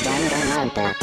Danganronpa.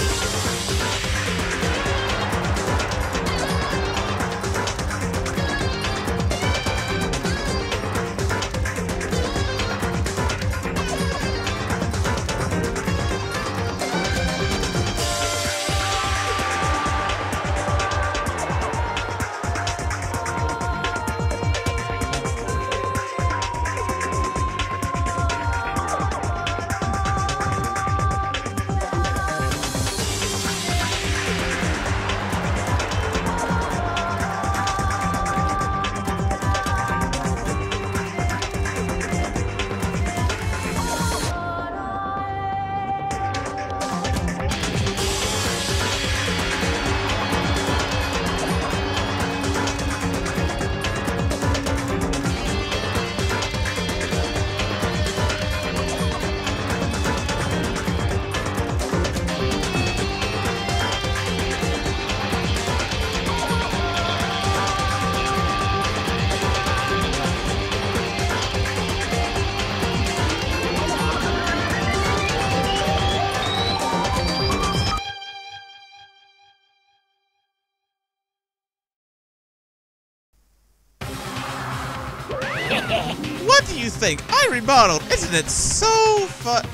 What do you think? I remodeled. Isn't it so fun?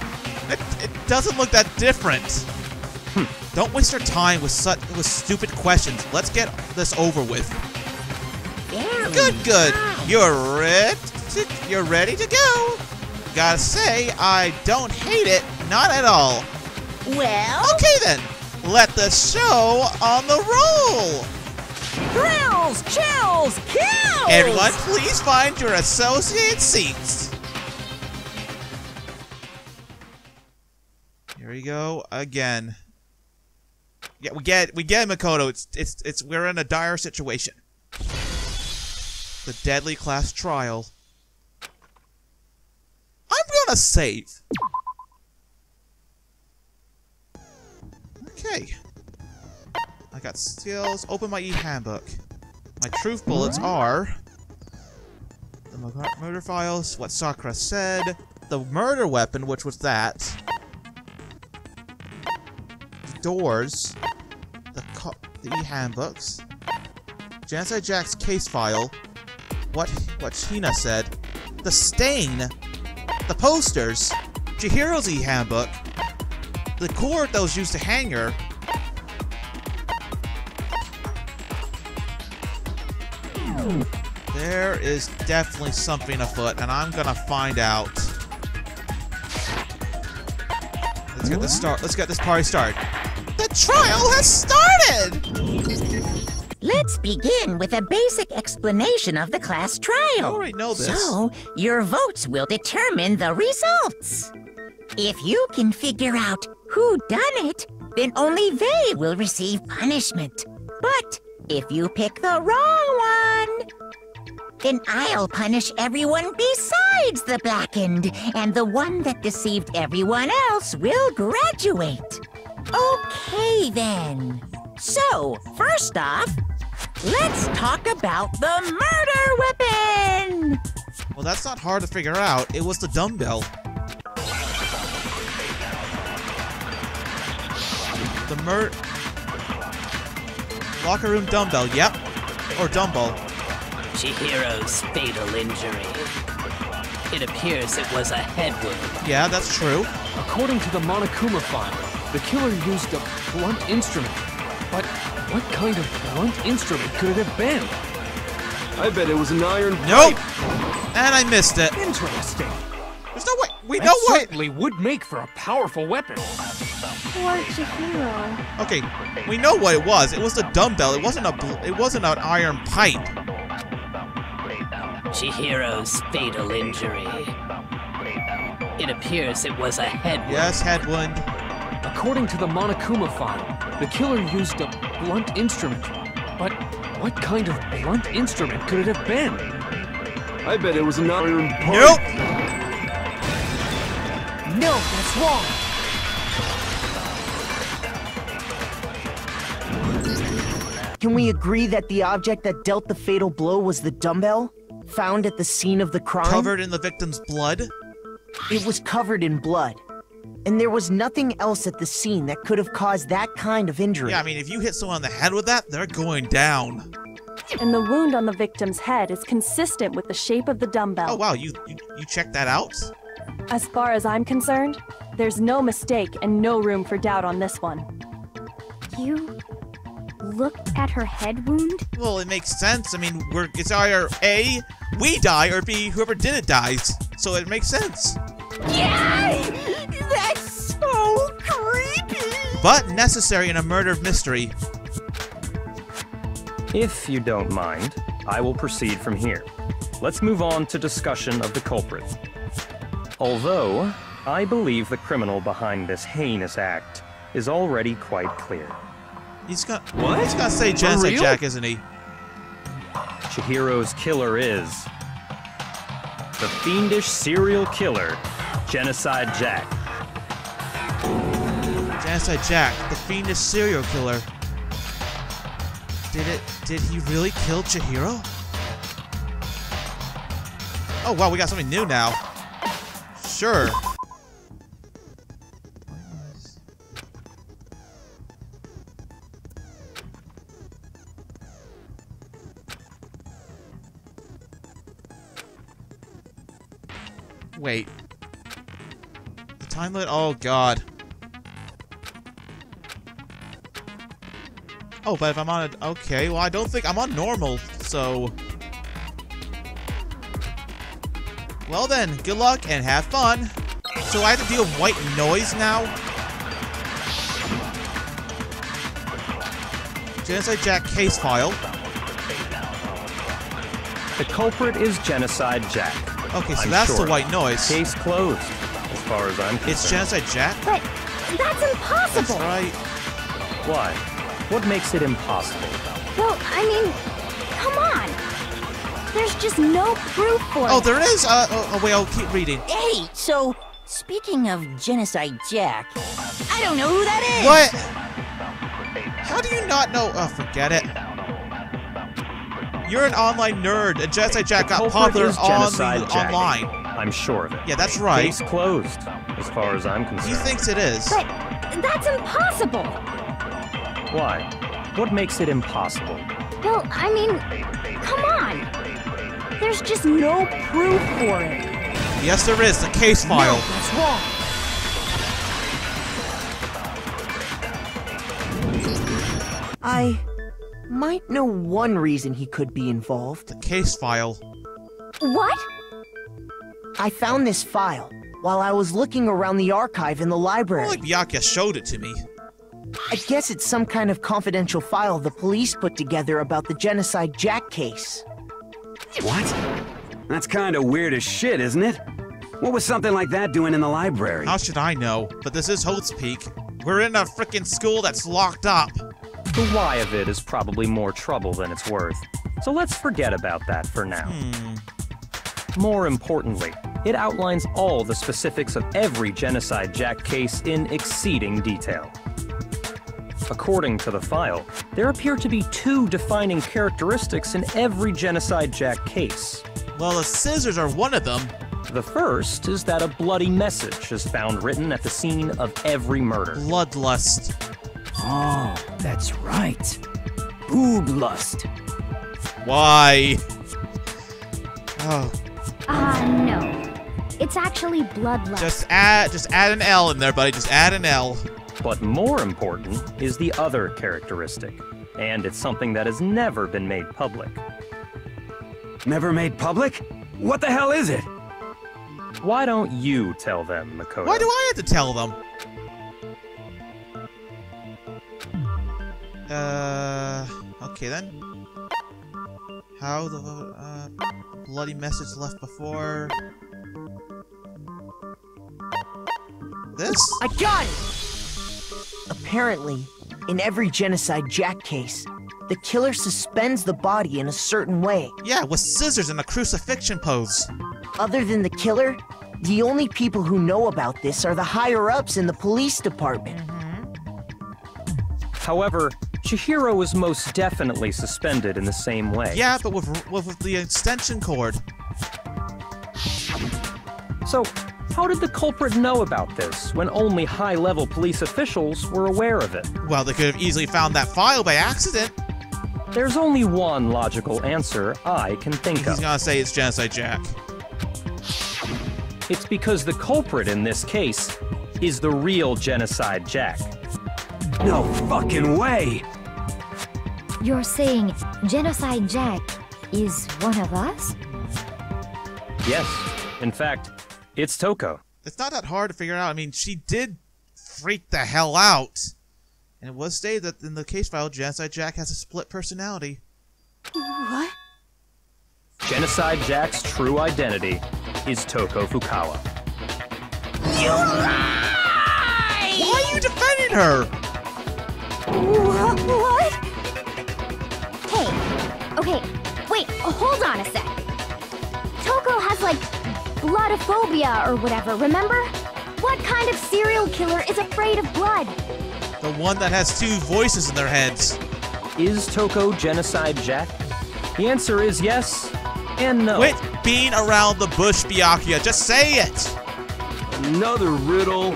It doesn't look that different. Don't waste your time with stupid questions. Let's get this over with. Good. You're ready to go. Gotta say, I don't hate it. Not at all. Well? Okay then. Let the show on the roll. Thrills, chills, kills! Everyone, please find your associated seats. Here we go again. Yeah, we get Makoto. We're in a dire situation. The deadly class trial. I'm gonna save. Okay. I got skills. Open my e-handbook. My truth bullets are the murder files, what Sakura said, the murder weapon, which was that, the doors, the e-handbooks, Jansai Jack's case file, what Hina said, the stain, the posters, Chihiro's e-handbook, the cord that was used to hang her. There is definitely something afoot, and I'm gonna find out. Let's get this party started. The trial has started! Let's begin with a basic explanation of the class trial. I already know this. So, your votes will determine the results. If you can figure out who done it, then only they will receive punishment. But if you pick the wrong one, then I'll punish everyone besides the blackened, and the one that deceived everyone else will graduate. Okay, then. So, first off, let's talk about the murder weapon! Well, that's not hard to figure out. It was the dumbbell. The locker room dumbbell, yep. Or dumbbell. Chihiro's fatal injury. It appears it was a head wound. Yeah, that's true. According to the Monokuma file, the killer used a blunt instrument. But what kind of blunt instrument could it have been? I bet it was an iron Nope! pipe. And I missed it. Interesting. There's no way. We That know what. certainly would make for a powerful weapon. Poor Chihiro. Okay, we know what it was. It was the dumbbell. It wasn't an iron pipe. Chihiro's fatal injury. It appears it was a head wound. Yes, head wound. According to the Monokuma file, the killer used a blunt instrument. But what kind of blunt instrument could it have been? I bet it was an iron pipe. Nope! No, that's wrong. Can we agree that the object that dealt the fatal blow was the dumbbell? Found at the scene of the crime? Covered in the victim's blood? It was covered in blood. And there was nothing else at the scene that could have caused that kind of injury. Yeah, I mean, if you hit someone on the head with that, they're going down. And the wound on the victim's head is consistent with the shape of the dumbbell. Oh, wow, you checked that out? As far as I'm concerned, there's no mistake and no room for doubt on this one. You looked at her head wound? Well, it makes sense. I mean, it's either A, we die, or B, whoever did it dies. So it makes sense. Yay! That's so creepy! But necessary in a murder mystery. If you don't mind, I will proceed from here. Let's move on to discussion of the culprit. Although, I believe the criminal behind this heinous act is already quite clear. He's gonna say Genocide Jack, isn't he? Chihiro's killer is the fiendish serial killer, Genocide Jack. Genocide Jack, the fiendish serial killer. Did he really kill Chihiro? Oh wow, we got something new now. Sure. Wait. The time limit? Oh god. Oh, but if I'm on a... Okay, well I don't think I'm on normal, so... Well then, good luck and have fun. So I have to deal with white noise now? Genocide Jack case file. The culprit is Genocide Jack. Okay, so that's the white noise. Case closed, as far as I'm concerned. It's Genocide Jack? But that's impossible! That's right. Why? What makes it impossible? Well, I mean, come on! There's just no proof for it. Oh, there is? Oh, wait, I'll keep reading. Hey, so, speaking of Genocide Jack, I don't know who that is! What? How do you not know? Oh, forget it. You're an online nerd, and Genocide Jack got popular online. I'm sure of it. Yeah, that's right. Case closed, as far as I'm concerned. He thinks it is. But that's impossible! Why? What makes it impossible? Well, I mean, come on! There's just no proof for it. Yes, there is. The case file. No, that's wrong. I might know one reason he could be involved. The case file. What? I found this file while I was looking around the archive in the library. Well, like Byakuya showed it to me. I guess it's some kind of confidential file the police put together about the Genocide Jack case. What? That's kind of weird as shit, isn't it? What was something like that doing in the library? How should I know? But this is Holt's Peak. We're in a frickin' school that's locked up. The why of it is probably more trouble than it's worth. So let's forget about that for now. More importantly, it outlines all the specifics of every Genocide Jack case in exceeding detail. According to the file, there appear to be two defining characteristics in every Genocide Jack case. Well, the scissors are one of them. The first is that a bloody message is found written at the scene of every murder. Bloodlust. Oh, that's right. Boob lust. Why? Oh. No. It's actually bloodlust. Just add an L in there, buddy. Just add an L. But more important is the other characteristic, and it's something that has never been made public. Never made public? What the hell is it? Why don't you tell them, Makoto? Why do I have to tell them? Okay then. How the bloody message left before this? I got it! Apparently, in every Genocide Jack case, the killer suspends the body in a certain way. Yeah, with scissors and a crucifixion pose. Other than the killer, The only people who know about this are the higher-ups in the police department. However, Chihiro was most definitely suspended in the same way. Yeah, but with the extension cord. So, how did the culprit know about this when only high-level police officials were aware of it? Well, they could have easily found that file by accident. There's only one logical answer I can think of. He's gonna say it's Genocide Jack. It's because the culprit in this case is the real Genocide Jack. No fucking way! You're saying Genocide Jack is one of us? Yes, in fact, it's Toko. It's not that hard to figure out. I mean, she did freak the hell out. And it was stated that in the case file, Genocide Jack has a split personality. What? Genocide Jack's true identity is Toko Fukawa. You lie! Why are you defending her? What? Hey, okay, wait, hold on a sec. Toko has, like, bloodophobia or whatever, remember? What kind of serial killer is afraid of blood? The one that has two voices in their heads. Is Toko Genocide Jack? The answer is yes and no. Quit being around the bush, Byakuya. Just say it! Another riddle.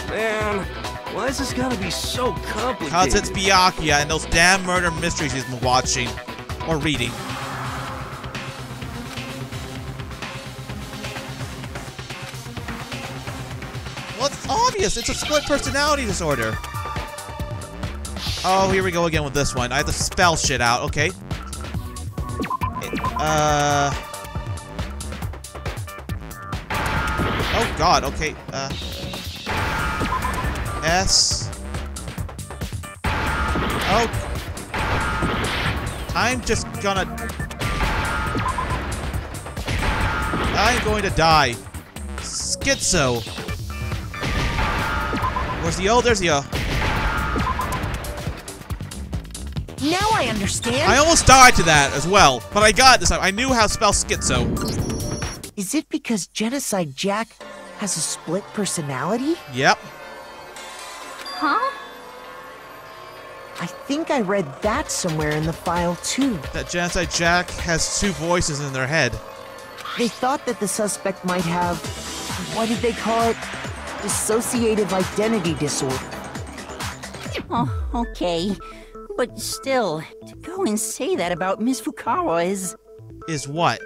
Man, why is this gotta be so complicated? Because it's Byakuya and those damn murder mysteries he's been watching. Or reading. Well, it's obvious. It's a split personality disorder. Oh, here we go again with this one. I have to spell shit out. Okay. Oh, God. Okay. S. Oh. I'm just gonna... I'm going to die. Schizo. Where's the O? There's the O. Now I understand. I almost died to that as well, but I got it this time. I knew how to spell schizo. Is it because Genocide Jack has a split personality? Yep. Huh? I think I read that somewhere in the file, too. That Genocide Jack has two voices in their head. They thought that the suspect might have, what did they call it? Dissociative identity disorder. Oh, okay. But still, to go and say that about Miss Fukawa is... Is what?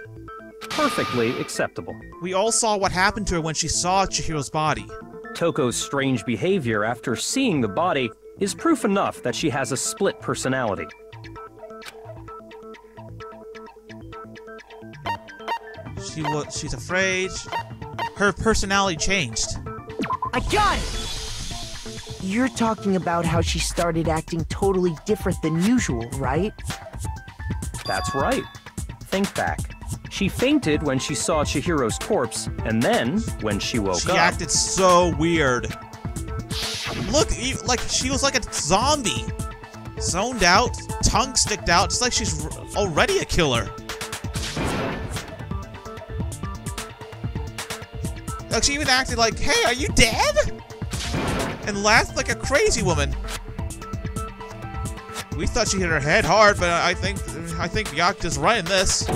Perfectly acceptable. We all saw what happened to her when she saw Chihiro's body. Toko's strange behavior after seeing the body is proof enough that she has a split personality. She's afraid. Her personality changed. I got it! You're talking about how she started acting totally different than usual, right? That's right. Think back. She fainted when she saw Chihiro's corpse, and then, when she woke up... She acted so weird. Look, like she was like a zombie. Zoned out, tongue sticked out, just like she's already a killer. Like she even acted like, hey, are you dead? And laughed like a crazy woman. We thought she hit her head hard, but I think Byakuya's running this.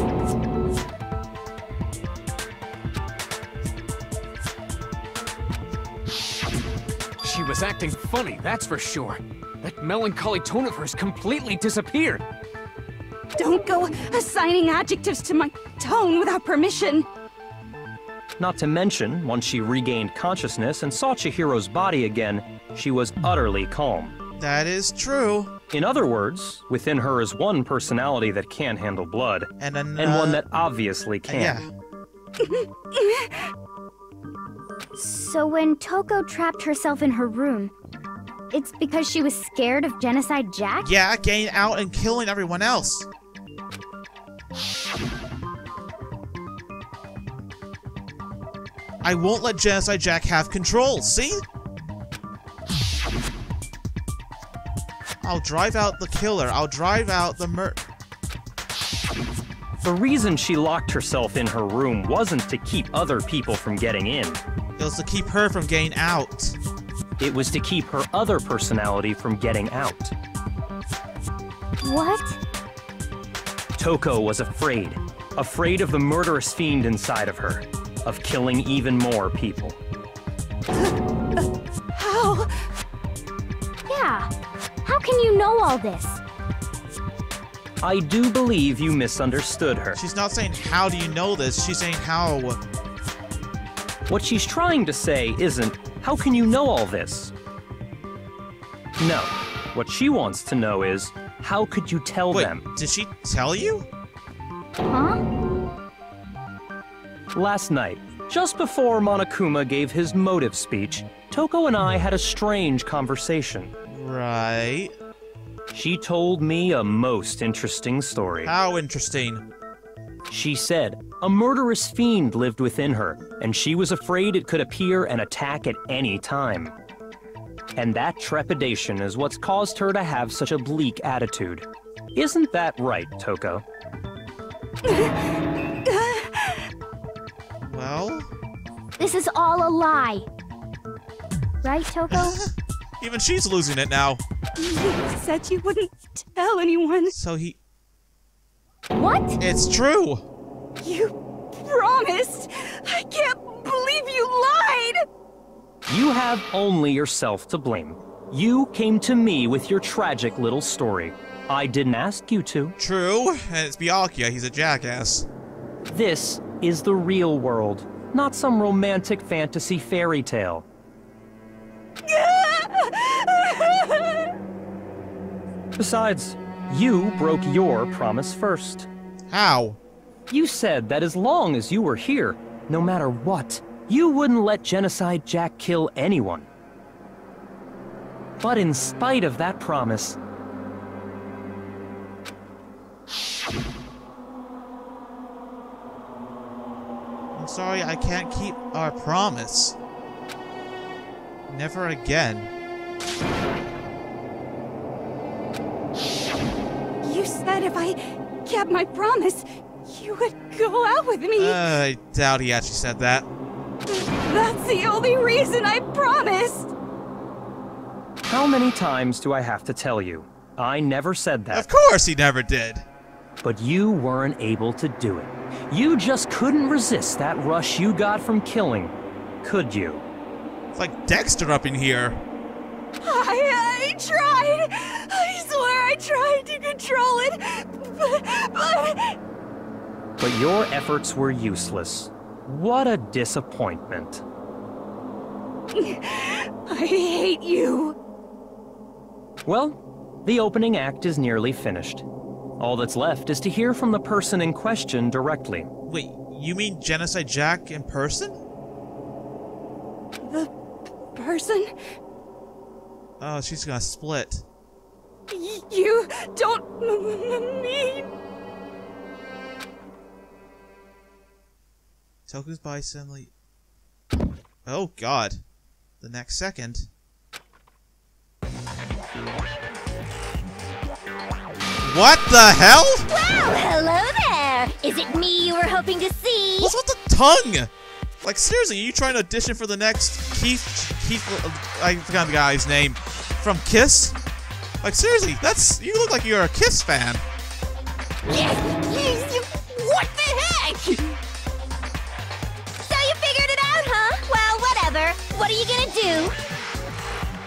She was acting funny, that's for sure. That melancholy tone of hers completely disappeared. Don't go assigning adjectives to my tone without permission. Not to mention, once she regained consciousness and saw Chihiro's body again, she was utterly calm. That is true. In other words, within her is one personality that can handle blood, and one that obviously can. Yeah. So when Toko trapped herself in her room, it's because she was scared of Genocide Jack? Yeah, getting out and killing everyone else. I won't let Genocide Jack have control, see? I'll drive out the killer. I'll drive out the The reason she locked herself in her room wasn't to keep other people from getting in. It was to keep her from getting out. It was to keep her other personality from getting out. What? Toko was afraid. Afraid of the murderous fiend inside of her. Of killing even more people. How? Yeah. How can you know all this? I do believe you misunderstood her. She's not saying, how do you know this? She's saying, how? What she's trying to say isn't, how can you know all this? No. What she wants to know is, how could you tell them? Did she tell you? Huh? Last night, just before Monokuma gave his motive speech, Toko and I had a strange conversation. Right. She told me a most interesting story. How interesting? She said a murderous fiend lived within her, and she was afraid it could appear and attack at any time. And that trepidation is what's caused her to have such a bleak attitude. Isn't that right, Toko? Well? This is all a lie. Right, Toko? Even she's losing it now. You said you wouldn't tell anyone. So he... What? It's true! You promised! I can't believe you lied! You have only yourself to blame. You came to me with your tragic little story. I didn't ask you to. True, and it's Byakuya, he's a jackass. This is the real world, not some romantic fantasy fairy tale. Besides, you broke your promise first. How? You said that as long as you were here, no matter what, you wouldn't let Genocide Jack kill anyone. But in spite of that promise, I'm sorry, I can't keep our promise. Never again. You said if I kept my promise, you would go out with me. I doubt he actually said that. That's the only reason I promised. how many times do I have to tell you? I never said that. Of course he never did. But you weren't able to do it. You just couldn't resist that rush you got from killing, could you? It's like Dexter up in here. I tried. I swear I tried to control it, But your efforts were useless. What a disappointment. I hate you. Well, the opening act is nearly finished. All that's left is to hear from the person in question directly. Wait, you mean Genocide Jack in person? The person? Oh, she's gonna split. You don't mean... Toku's body suddenly... Oh god. The next second... What the hell? Well, hello there! Is it me you were hoping to see? What's with the tongue? Like, seriously, are you trying to audition for the next Keith, I forgot the guy's name, from Kiss? Like, seriously, you look like you're a Kiss fan. What the heck? So you figured it out, huh? Well, whatever. What are you gonna do?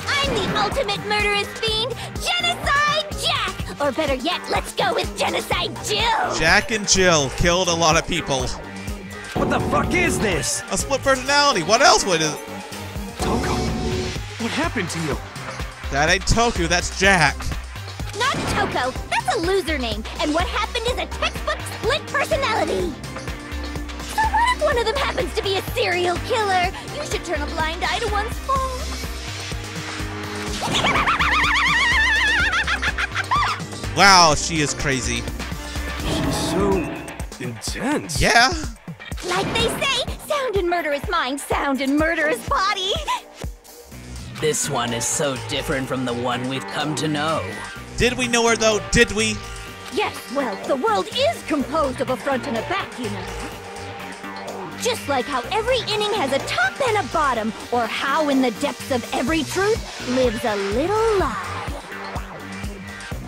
I'm the ultimate murderous fiend, Genocide Jack! Or better yet, let's go with Genocide Jill! Jack and Jill killed a lot of people. What the fuck is this? A split personality. What else would it? Toko, what happened to you? That ain't Toku, that's Jack. Not Toko, that's a loser name, and what happened is a textbook split personality. So what if one of them happens to be a serial killer? You should turn a blind eye to one's fault. Wow, she is crazy. She's so intense. Yeah. Like they say, sound in murderous mind, sound in murderous body. This one is so different from the one we've come to know. Did we know her though? Did we? Yes, well, the world is composed of a front and a back, you know. Just like how every inning has a top and a bottom, or how in the depths of every truth lives a little lie.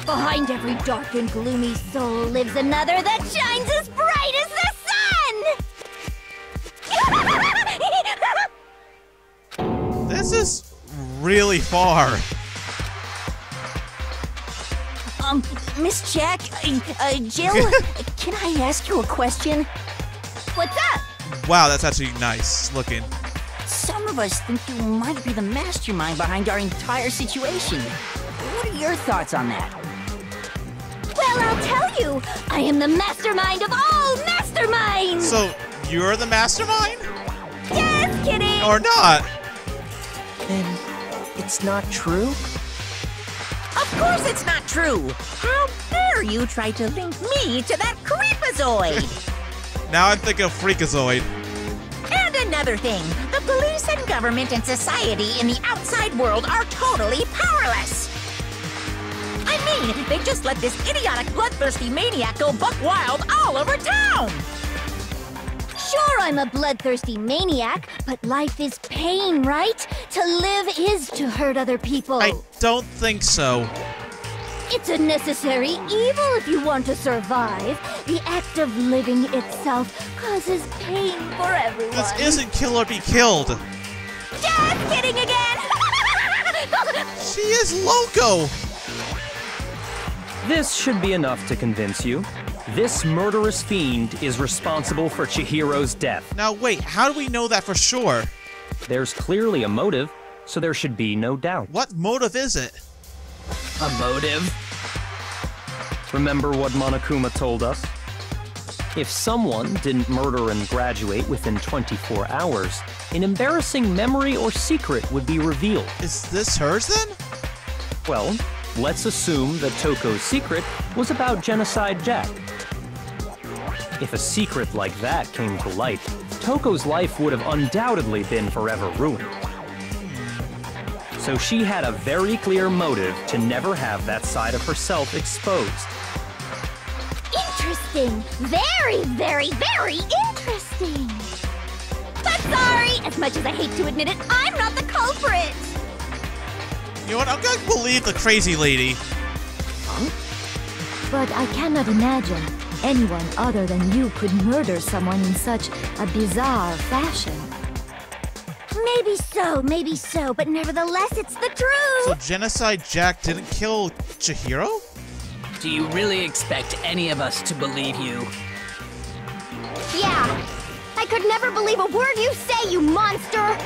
Behind every dark and gloomy soul lives another that shines as bright as the sun! This is really far. Miss Jack, Jill, can I ask you a question? What's up? Wow, that's actually nice looking. Some of us think you might be the mastermind behind our entire situation. What are your thoughts on that? Well, I'll tell you. I am the mastermind of all masterminds! So, you're the mastermind? Just kidding! Or not? Then, it's not true? Of course it's not true! How dare you try to link me to that creepazoid! Now I'm thinking of Freakazoid. And another thing, the police and government and society in the outside world are totally powerless! I mean, they just let this idiotic, bloodthirsty maniac go buck wild all over town! Sure, I'm a bloodthirsty maniac, but life is pain, right? To live is to hurt other people. I don't think so. It's a necessary evil if you want to survive. The act of living itself causes pain for everyone. This isn't kill or be killed. Just kidding again! She is loco! This should be enough to convince you. This murderous fiend is responsible for Chihiro's death. Now wait, how do we know that for sure? There's clearly a motive, so there should be no doubt. What motive is it? A motive? Remember what Monokuma told us? If someone didn't murder and graduate within 24 hours, an embarrassing memory or secret would be revealed. Is this hers then? Well, let's assume that Toko's secret was about Genocide Jack. If a secret like that came to light, Toko's life would have undoubtedly been forever ruined. So she had a very clear motive to never have that side of herself exposed. Interesting. Very, very, very interesting. But sorry, as much as I hate to admit it, I'm not the culprit. You know what, I'm gonna believe the crazy lady. But I cannot imagine anyone other than you could murder someone in such a bizarre fashion. Maybe so, but nevertheless, it's the truth. So Genocide Jack didn't kill Chihiro? Do you really expect any of us to believe you? Yeah. I could never believe a word you say, you monster!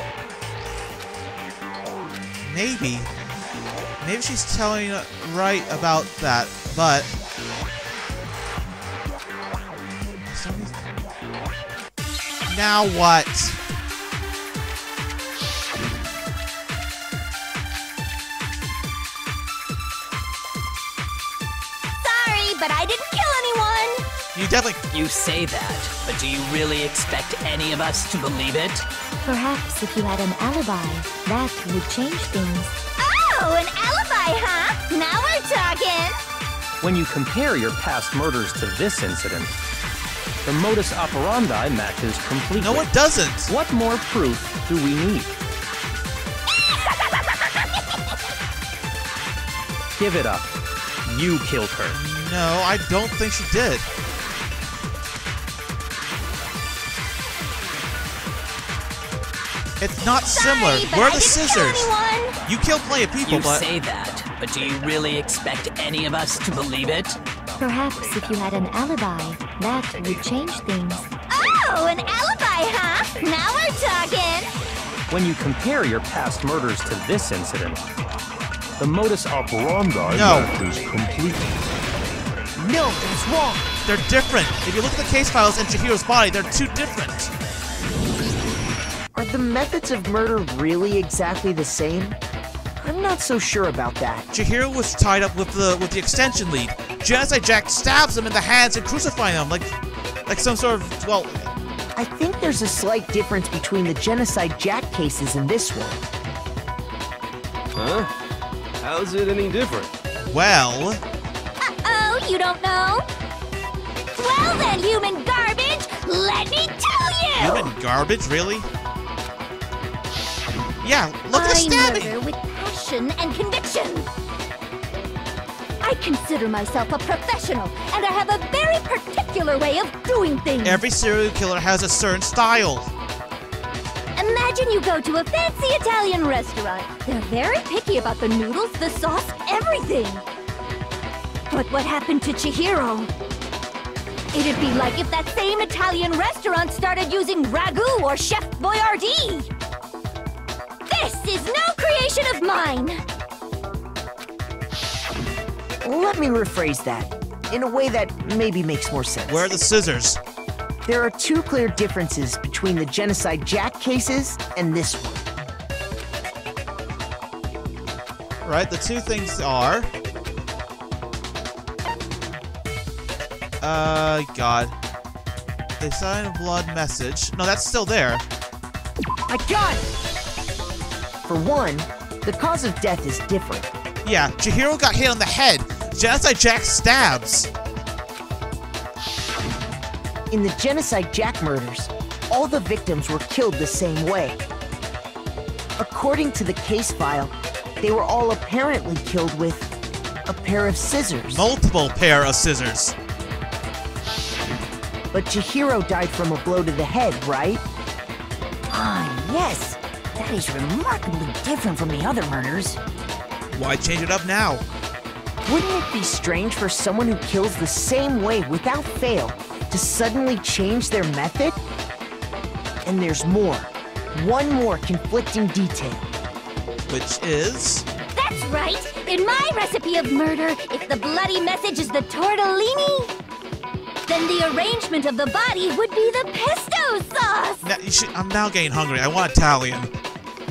Maybe. Maybe she's telling right about that, but... Now what? But I didn't kill anyone! You definitely... You say that, but do you really expect any of us to believe it? Perhaps if you had an alibi, that would change things. Oh, an alibi, huh? Now we're talking! When you compare your past murders to this incident, the modus operandi matches completely. No, it doesn't! What more proof do we need? Give it up. You killed her. No, I don't think she did. It's not similar. Where are the scissors? You killed plenty of people, You but... say that, but do you really expect any of us to believe it? Perhaps if you had an alibi, that would change things. Oh, an alibi, huh? Now we're talking! When you compare your past murders to this incident, the modus operandi matches completely. No, that's wrong. They're different. If you look at the case files in Chihiro's body, they're too different. Are the methods of murder really exactly the same? I'm not so sure about that. Chihiro was tied up with the extension lead. Genocide Jack stabs him in the hands and crucifying him like some sort of, well... I think there's a slight difference between the Genocide Jack cases and this one. Huh? How's it any different? Well... Uh-oh, if you don't know. Well then, human garbage, let me tell you! Human garbage, really? Yeah, look at the stabbing! I murder with passion and conviction. I consider myself a professional, and I have a very particular way of doing things. Every serial killer has a certain style. Imagine you go to a fancy Italian restaurant. They're very picky about the noodles, the sauce, everything. But what happened to Chihiro? It'd be like if that same Italian restaurant started using ragu or Chef Boyardee. This is no creation of mine. Let me rephrase that in a way that maybe makes more sense. Where are the scissors? There are two clear differences between the Genocide Jack cases and this one. Right, the two things are... God. They signed a blood message. No, that's still there. I got it! For one, the cause of death is different. Yeah, Chihiro got hit on the head. Genocide Jack stabs. In the Genocide Jack murders, all the victims were killed the same way. According to the case file, they were all apparently killed with a pair of scissors. Multiple pair of scissors. But Chihiro died from a blow to the head, right? Ah, yes. That is remarkably different from the other murders. Why change it up now? Wouldn't it be strange for someone who kills the same way without fail to suddenly change their method? And there's more. One more conflicting detail. Which is? That's right! In my recipe of murder, if the bloody message is the tortellini, then the arrangement of the body would be the pesto sauce! Now, I'm now getting hungry. I want Italian.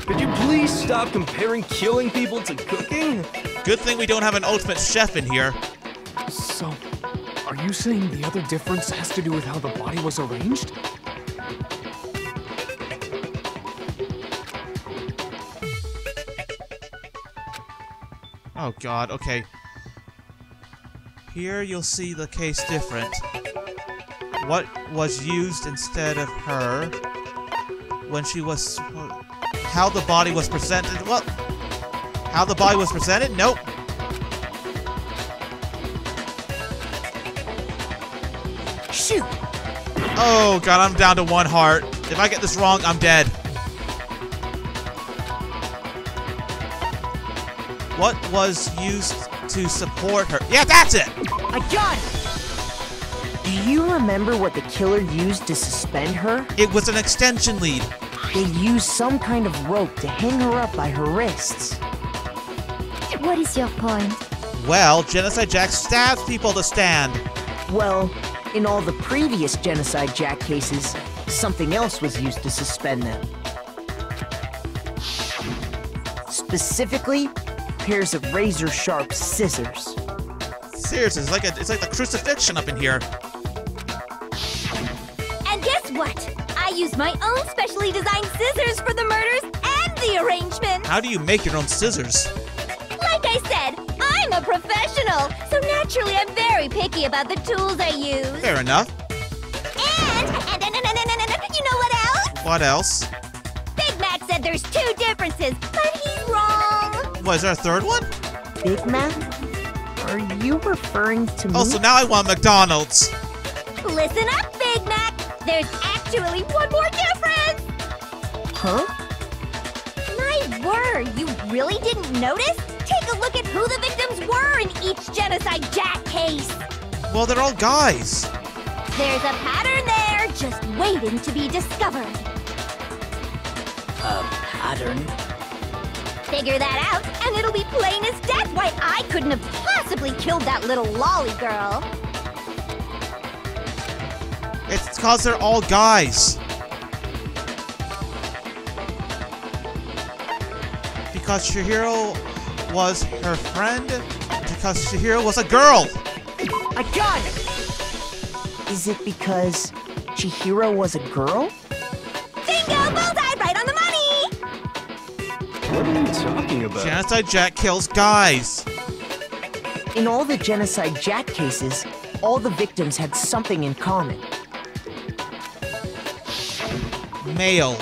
Could you please stop comparing killing people to cooking? Good thing we don't have an ultimate chef in here. So, are you saying the other difference has to do with how the body was arranged? Oh god, okay. Here you'll see the case different. What was used instead of her when she was... How the body was presented... What? How the body was presented? Nope. Shoot! Oh god, I'm down to one heart. If I get this wrong, I'm dead. What was used to support her? Yeah, that's it! I got it! Do you remember what the killer used to suspend her? It was an extension lead. They used some kind of rope to hang her up by her wrists. What is your point? Well, Genocide Jack stabs people to stand. Well, in all the previous Genocide Jack cases, something else was used to suspend them. Specifically, pairs of razor-sharp scissors. Seriously, it's like the crucifixion up in here. And guess what? I used my own specially designed scissors for the murders and the arrangement. How do you make your own scissors? Like I said, I'm a professional, so naturally I'm very picky about the tools I use. Fair enough. And you know what else? What else? Big Mac said there's two differences, but he's wrong. What, is there a third one? Big Mac? Are you referring to me? Oh, so now I want McDonald's. Listen up, Big Mac. There's actually one more difference. Huh? My word, you really didn't notice? Take a look at who the victims were in each Genocide Jack case. Well, they're all guys. There's a pattern there, just waiting to be discovered. A pattern? Figure that out, and it'll be plain as death why I couldn't have possibly killed that little lolly girl. It's because they're all guys. Because Chihiro was her friend. Because Chihiro was a girl. I got it! Is it because Chihiro was a girl? Bingo! Bullseye! Right on the money! What are you talking about? Genocide Jack kills guys. In all the Genocide Jack cases, all the victims had something in common. Male.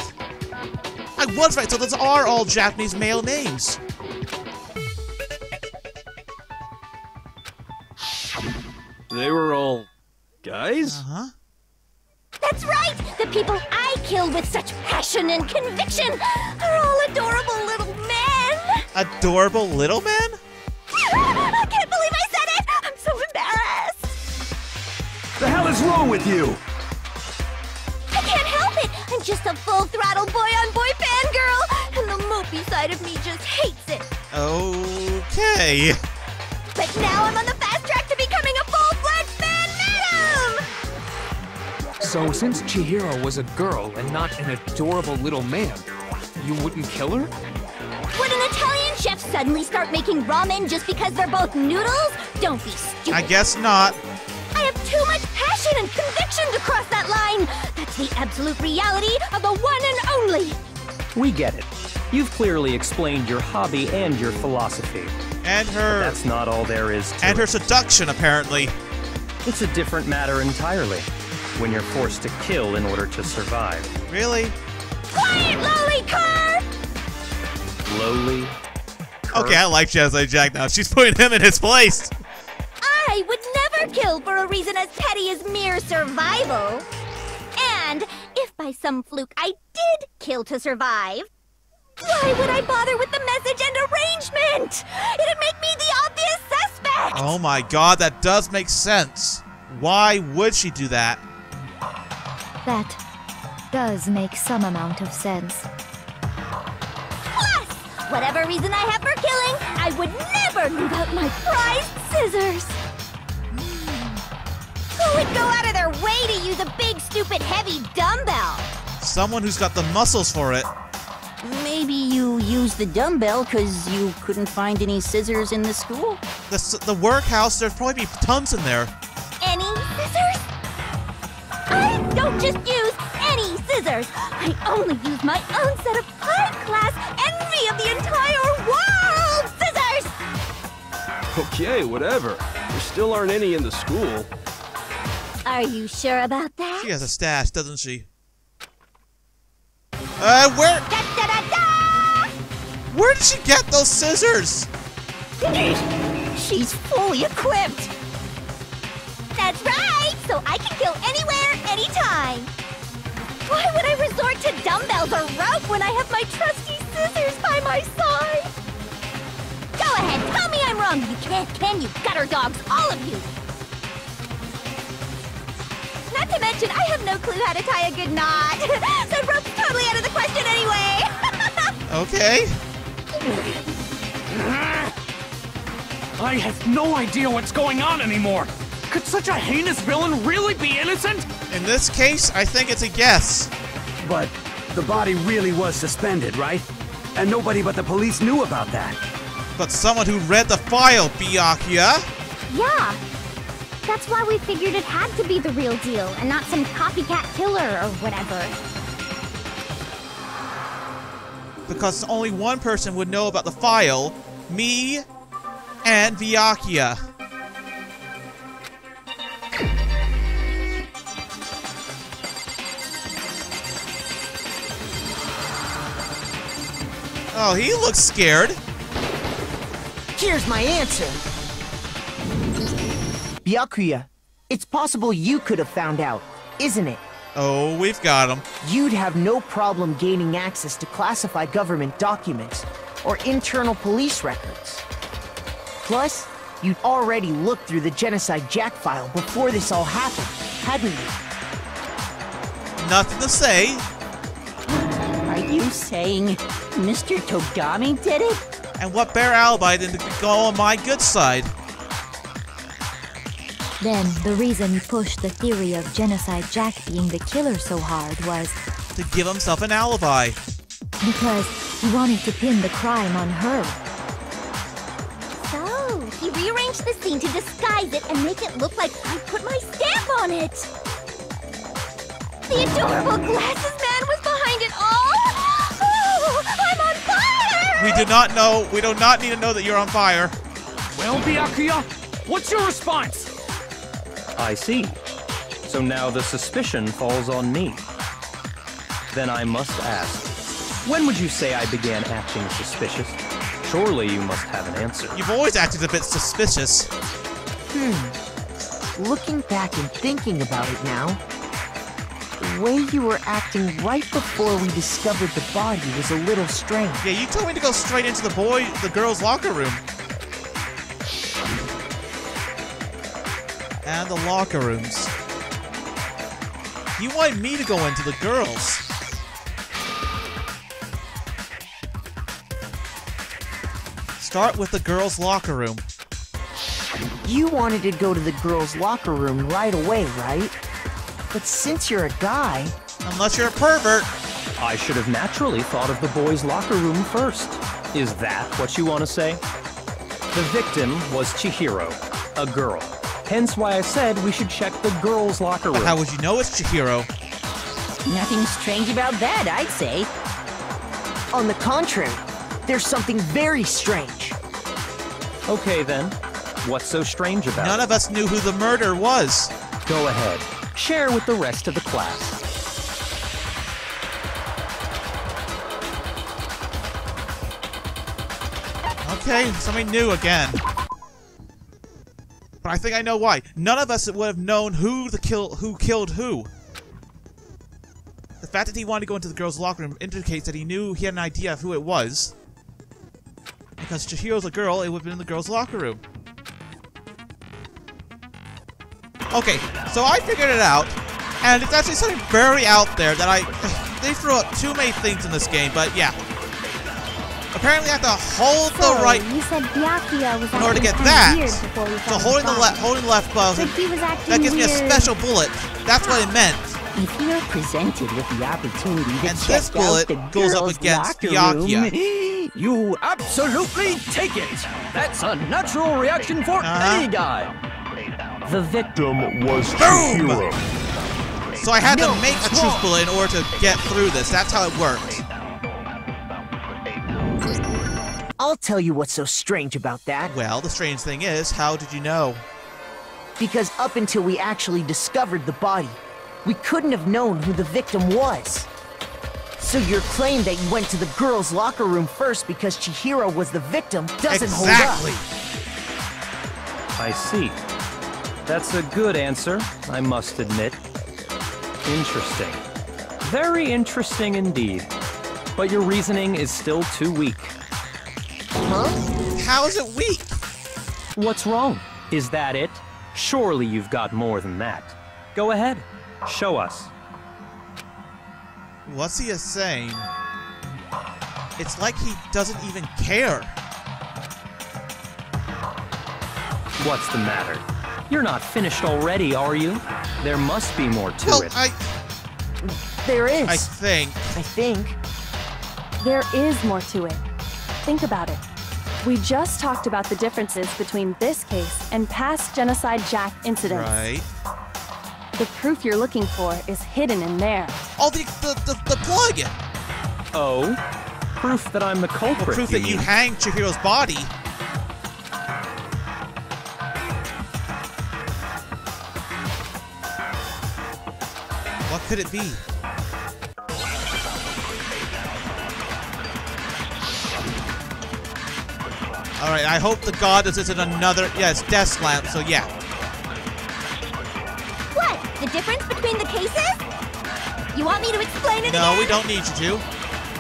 I was right, so those are all Japanese male names. They were all guys? Uh-huh. That's right! The people I kill with such passion and conviction are all adorable little men! Adorable little men? I can't believe I said it! I'm so embarrassed! The hell is wrong with you? I can't help it! I'm just a full-throttle boy-on-boy fangirl, and the mopey side of me just hates it. Okay. But now I'm on the fast track to becoming a full-fledged fan madam! So since Chihiro was a girl and not an adorable little man, you wouldn't kill her? Would an Italian chef suddenly start making ramen just because they're both noodles? Don't be stupid. I guess not. I have too much passion and conviction to cross that line. That's the absolute reality of the one and only. We get it. You've clearly explained your hobby and your philosophy. And her... But that's not all there is to And it. her seduction, apparently. It's a different matter entirely. When you're forced to kill in order to survive. Really? Quiet, lowly cur! Lowly? Okay, I like Genocide Jack now. She's putting him in his place. I would never kill for a reason as petty as mere survival. And if by some fluke I did kill to survive, why would I bother with the message and arrangement? It'd make me the obvious suspect! Oh my god, that does make sense. Why would she do that? That does make some amount of sense. Plus, whatever reason I have for killing, I would never leave out my prized scissors. Who would go out of their way to use a big, stupid, heavy dumbbell? Someone who's got the muscles for it. Maybe you used the dumbbell because you couldn't find any scissors in the school? The workhouse, there'd probably be tons in there. Any scissors? I don't just use any scissors. I only use my own set of high-class envy of the entire world scissors! Okay, whatever. There still aren't any in the school. Are you sure about that? She has a stash, doesn't she? Where? Da-da-da-da! Where did she get those scissors? She's fully equipped! That's right! So I can kill anywhere, anytime! Why would I resort to dumbbells or rope when I have my trusty scissors by my side? Go ahead, tell me I'm wrong, you can't, can you, gutter dogs, all of you! Not to mention, I have no clue how to tie a good knot. So rope's totally out of the question anyway. Okay. I have no idea what's going on anymore. Could such a heinous villain really be innocent? In this case, I think it's a guess. But the body really was suspended, right? And nobody but the police knew about that. But someone who read the file, Byakuya. Yeah. That's why we figured it had to be the real deal and not some copycat killer or whatever. Because only one person would know about the file, me and Byakuya. Oh, he looks scared. Here's my answer. Byakuya, it's possible you could have found out, isn't it? Oh, we've got him. You'd have no problem gaining access to classified government documents or internal police records. Plus, you'd already looked through the Genocide Jack file before this all happened, hadn't you? Nothing to say. Are you saying Mr. Togami did it? And what better alibi than to go on my good side? Then, the reason he pushed the theory of Genocide Jack being the killer so hard was... to give himself an alibi. Because he wanted to pin the crime on her. So, he rearranged the scene to disguise it and make it look like I put my stamp on it. The adorable glasses man was behind it all. Oh, I'm on fire! We do not need to know that you're on fire. Well, Byakuya, What's your response? I see. So now the suspicion falls on me. Then I must ask, when would you say I began acting suspicious? Surely you must have an answer. You've always acted a bit suspicious. Looking back and thinking about it now, the way you were acting right before we discovered the body was a little strange. Yeah, you told me to go straight into the girls' locker room. And the locker rooms. You wanted me to go into the girls. Start with the girls' locker room. You wanted to go to the girls' locker room right away, right? But since you're a guy... Unless you're a pervert. I should have naturally thought of the boys' locker room first. Is that what you want to say? The victim was Chihiro, a girl. Hence why I said we should check the girls' locker room. But how would you know it's Chihiro? Nothing strange about that, I'd say. On the contrary, there's something very strange. Okay then, what's so strange about it? None of us knew who the murderer was. Go ahead, share with the rest of the class. Okay, something new again. But I think I know why. None of us would have known who killed who. The fact that he wanted to go into the girls' locker room indicates that he knew he had an idea of who it was. Because Chihiro's a girl, it would have been in the girls' locker room. Okay, so I figured it out, and it's actually something very out there that they threw out too many things in this game, but yeah. Apparently I have to hold the right You said Byakuya was in order to get that. So holding the left button, that gives me a special bullet. That's what it meant. If you're presented with the opportunity to And check this bullet out the goes up girls' against locker room, Byakuya. You absolutely take it! That's a natural reaction for any guy! The victim was Chihiro. So I had to make a truth bullet in order to get through this. That's how it worked. I'll tell you what's so strange about that. Well, the strange thing is, how did you know? Because up until we actually discovered the body, we couldn't have known who the victim was. So your claim that you went to the girls' locker room first because Chihiro was the victim doesn't hold up. I see. That's a good answer, I must admit. Interesting. Very interesting indeed. But your reasoning is still too weak. Huh? How is it weak? What's wrong? Is that it? Surely you've got more than that. Go ahead. Show us. What's he saying? It's like he doesn't even care. What's the matter? You're not finished already, are you? There must be more to it. There is. I think. There is more to it. Think about it. We just talked about the differences between this case and past Genocide Jack incidents. Right. The proof you're looking for is hidden in there. Oh, the plug! Oh? Proof that I'm the culprit, The proof that you hanged Chihiro's body. What could it be? Alright, I hope to God this isn't another... Yeah, it's desk lamp, so yeah. What? The difference between the cases? You want me to explain it again? No, we don't need you to.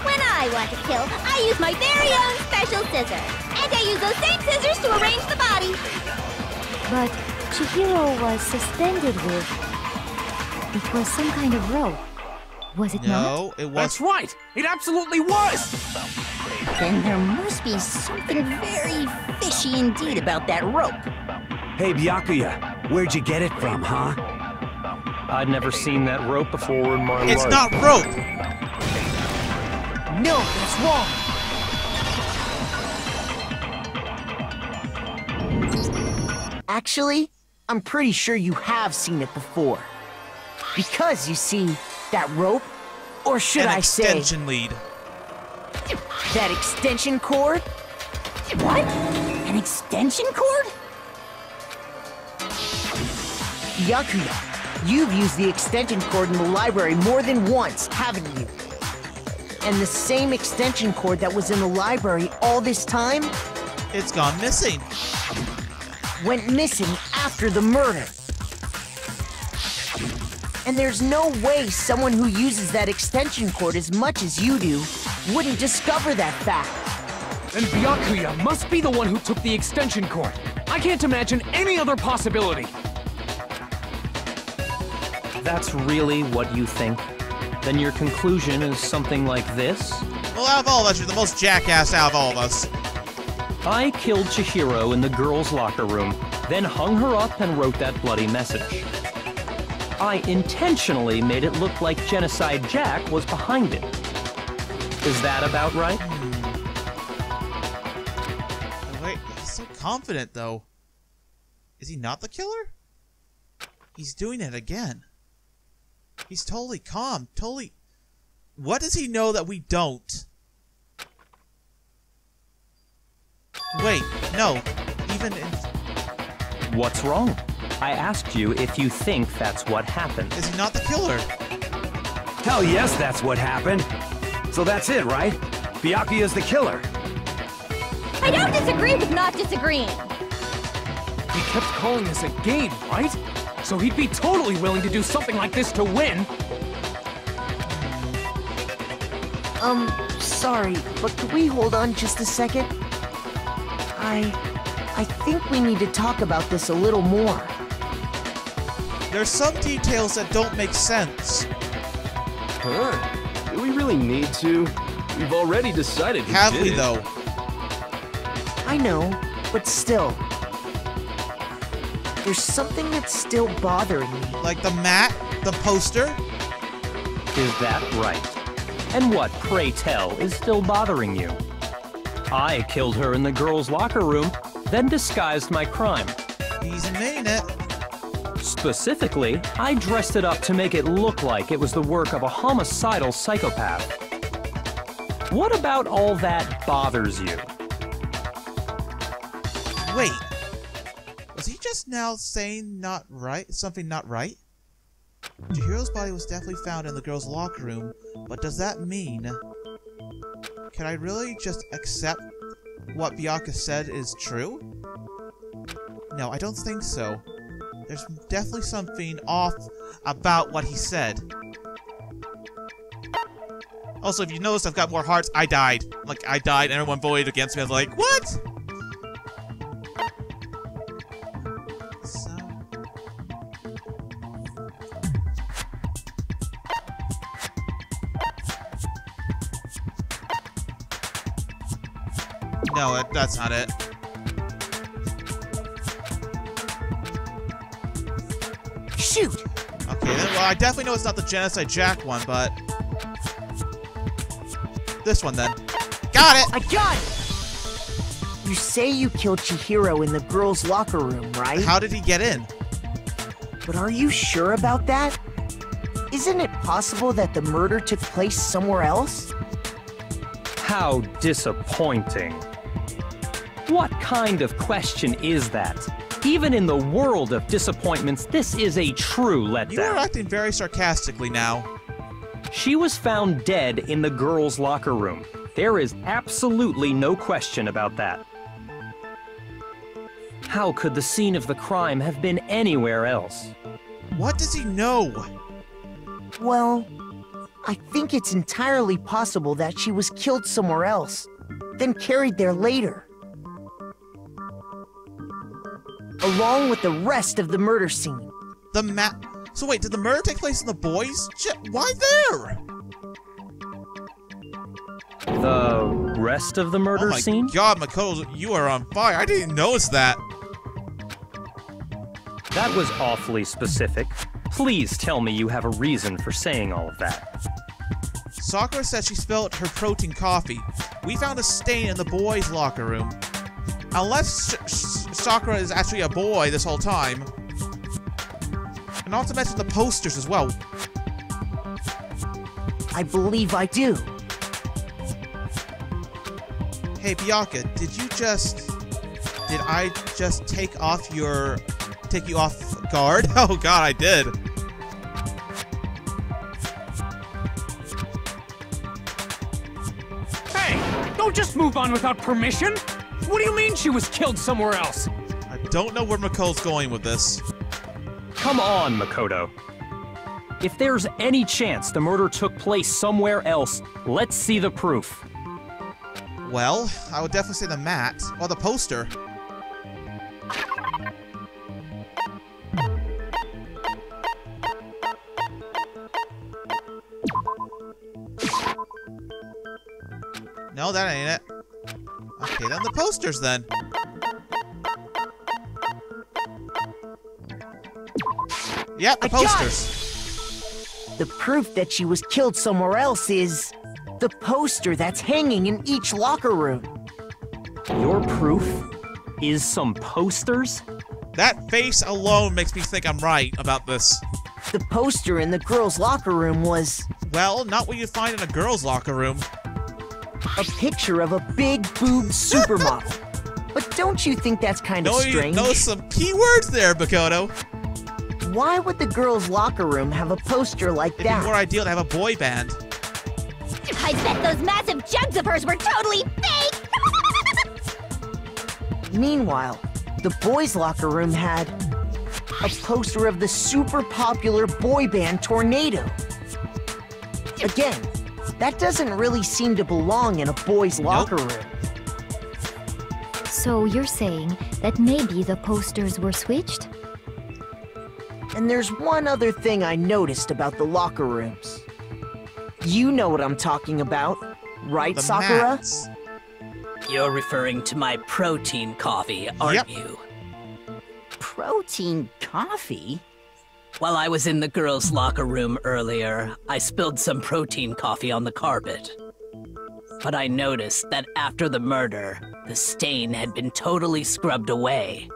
When I want to kill, I use my very own special scissors. And I use those same scissors to arrange the body. But Chihiro was suspended with... It was some kind of rope. Was it not? No, it was. That's right! It absolutely was! Then there must be something very fishy indeed about that rope. Hey, Byakuya, where'd you get it from, huh? I'd never seen that rope before in my life. It's not rope! No, that's wrong! Actually, I'm pretty sure you have seen it before. Because, you see, that rope, or should I say... An extension lead. That extension cord? What? An extension cord? Byakuya, you've used the extension cord in the library more than once, haven't you? And the same extension cord that was in the library all this time? It's gone missing. Went missing after the murder. And there's no way someone who uses that extension cord as much as you do wouldn't discover that fact. And Byakuya must be the one who took the extension cord. I can't imagine any other possibility. That's really what you think? Then your conclusion is something like this? Well, out of all of us, you're the most jackass out of all of us. I killed Chihiro in the girls' locker room, then hung her up and wrote that bloody message. I intentionally made it look like Genocide Jack was behind it. Is that about right? Wait, he's so confident, though. Is he not the killer? He's doing it again. He's totally calm, totally... What does he know that we don't? Wait, no. Even in... What's wrong? I asked you if you think that's what happened. Is he not the killer? Hell yes, that's what happened. So that's it, right? Byakuya's the killer. I don't disagree with not disagreeing. He kept calling this a game, right? So he'd be totally willing to do something like this to win. Sorry, but could we hold on just a second? I think we need to talk about this a little more. There's some details that don't make sense. Huh? Do we really need to? We've already decided who Have did we, it. though? I know, but still. There's something that's still bothering me. Like the mat? The poster? Is that right? And what, pray tell, is still bothering you? I killed her in the girls' locker room, then disguised my crime. He's admitting it. Specifically, I dressed it up to make it look like it was the work of a homicidal psychopath. What about all that bothers you? Wait. Was he just now saying not right? Something not right? Chihiro's body was definitely found in the girls' locker room, but does that mean... Can I really just accept what Byakuya said is true? No, I don't think so. There's definitely something off about what he said. Also, if you notice, I've got more hearts. I died. Like, I died, and everyone voted against me. I was like, what? So... No, that's not it. Shoot! Okay, then, well, I definitely know it's not the Genocide Jack one, but... This one, then. Got it! I got it! You say you killed Chihiro in the girls' locker room, right? How did he get in? But are you sure about that? Isn't it possible that the murder took place somewhere else? How disappointing. What kind of question is that? Even in the world of disappointments, this is a true letdown. You are acting very sarcastically now. She was found dead in the girls' locker room. There is absolutely no question about that. How could the scene of the crime have been anywhere else? What does he know? Well, I think it's entirely possible that she was killed somewhere else, then carried there later. Along with the rest of the murder scene. So wait, did the murder take place in the boys'? Why there? The rest of the murder scene? Oh my god, Makoto, you are on fire. I didn't notice that. That was awfully specific. Please tell me you have a reason for saying all of that. Sakura said she spilled her protein coffee. We found a stain in the boys' locker room. Unless Sakura is actually a boy this whole time. And not to mention the posters as well. I believe I do. Hey, Byakuya, did I just take off your take you off guard? Oh god, I did. Hey, don't just move on without permission. What do you mean she was killed somewhere else? I don't know where Makoto's going with this. Come on, Makoto. If there's any chance the murder took place somewhere else, let's see the proof. Well, I would definitely say the mat, or the poster. No, that ain't it. Okay, then the posters then. Yep, the posters. The proof that she was killed somewhere else is the poster that's hanging in each locker room. Your proof is some posters? That face alone makes me think I'm right about this. The poster in the girls' locker room was... Well, not what you find in a girls' locker room. A picture of a big-boobed supermodel. But don't you think that's kind of strange? You know some keywords there, Makoto. Why would the girls' locker room have a poster like that? It'd be more ideal to have a boy band. I bet those massive jugs of hers were totally fake! Meanwhile, the boys' locker room had a poster of the super popular boy band Tornado. Again, that doesn't really seem to belong in a boys' locker room. So you're saying that maybe the posters were switched? And there's one other thing I noticed about the locker rooms. You know what I'm talking about, right, Sakura? Mats. You're referring to my protein coffee, aren't you? Protein coffee? While I was in the girls' locker room earlier, I spilled some protein coffee on the carpet. But I noticed that after the murder, the stain had been totally scrubbed away.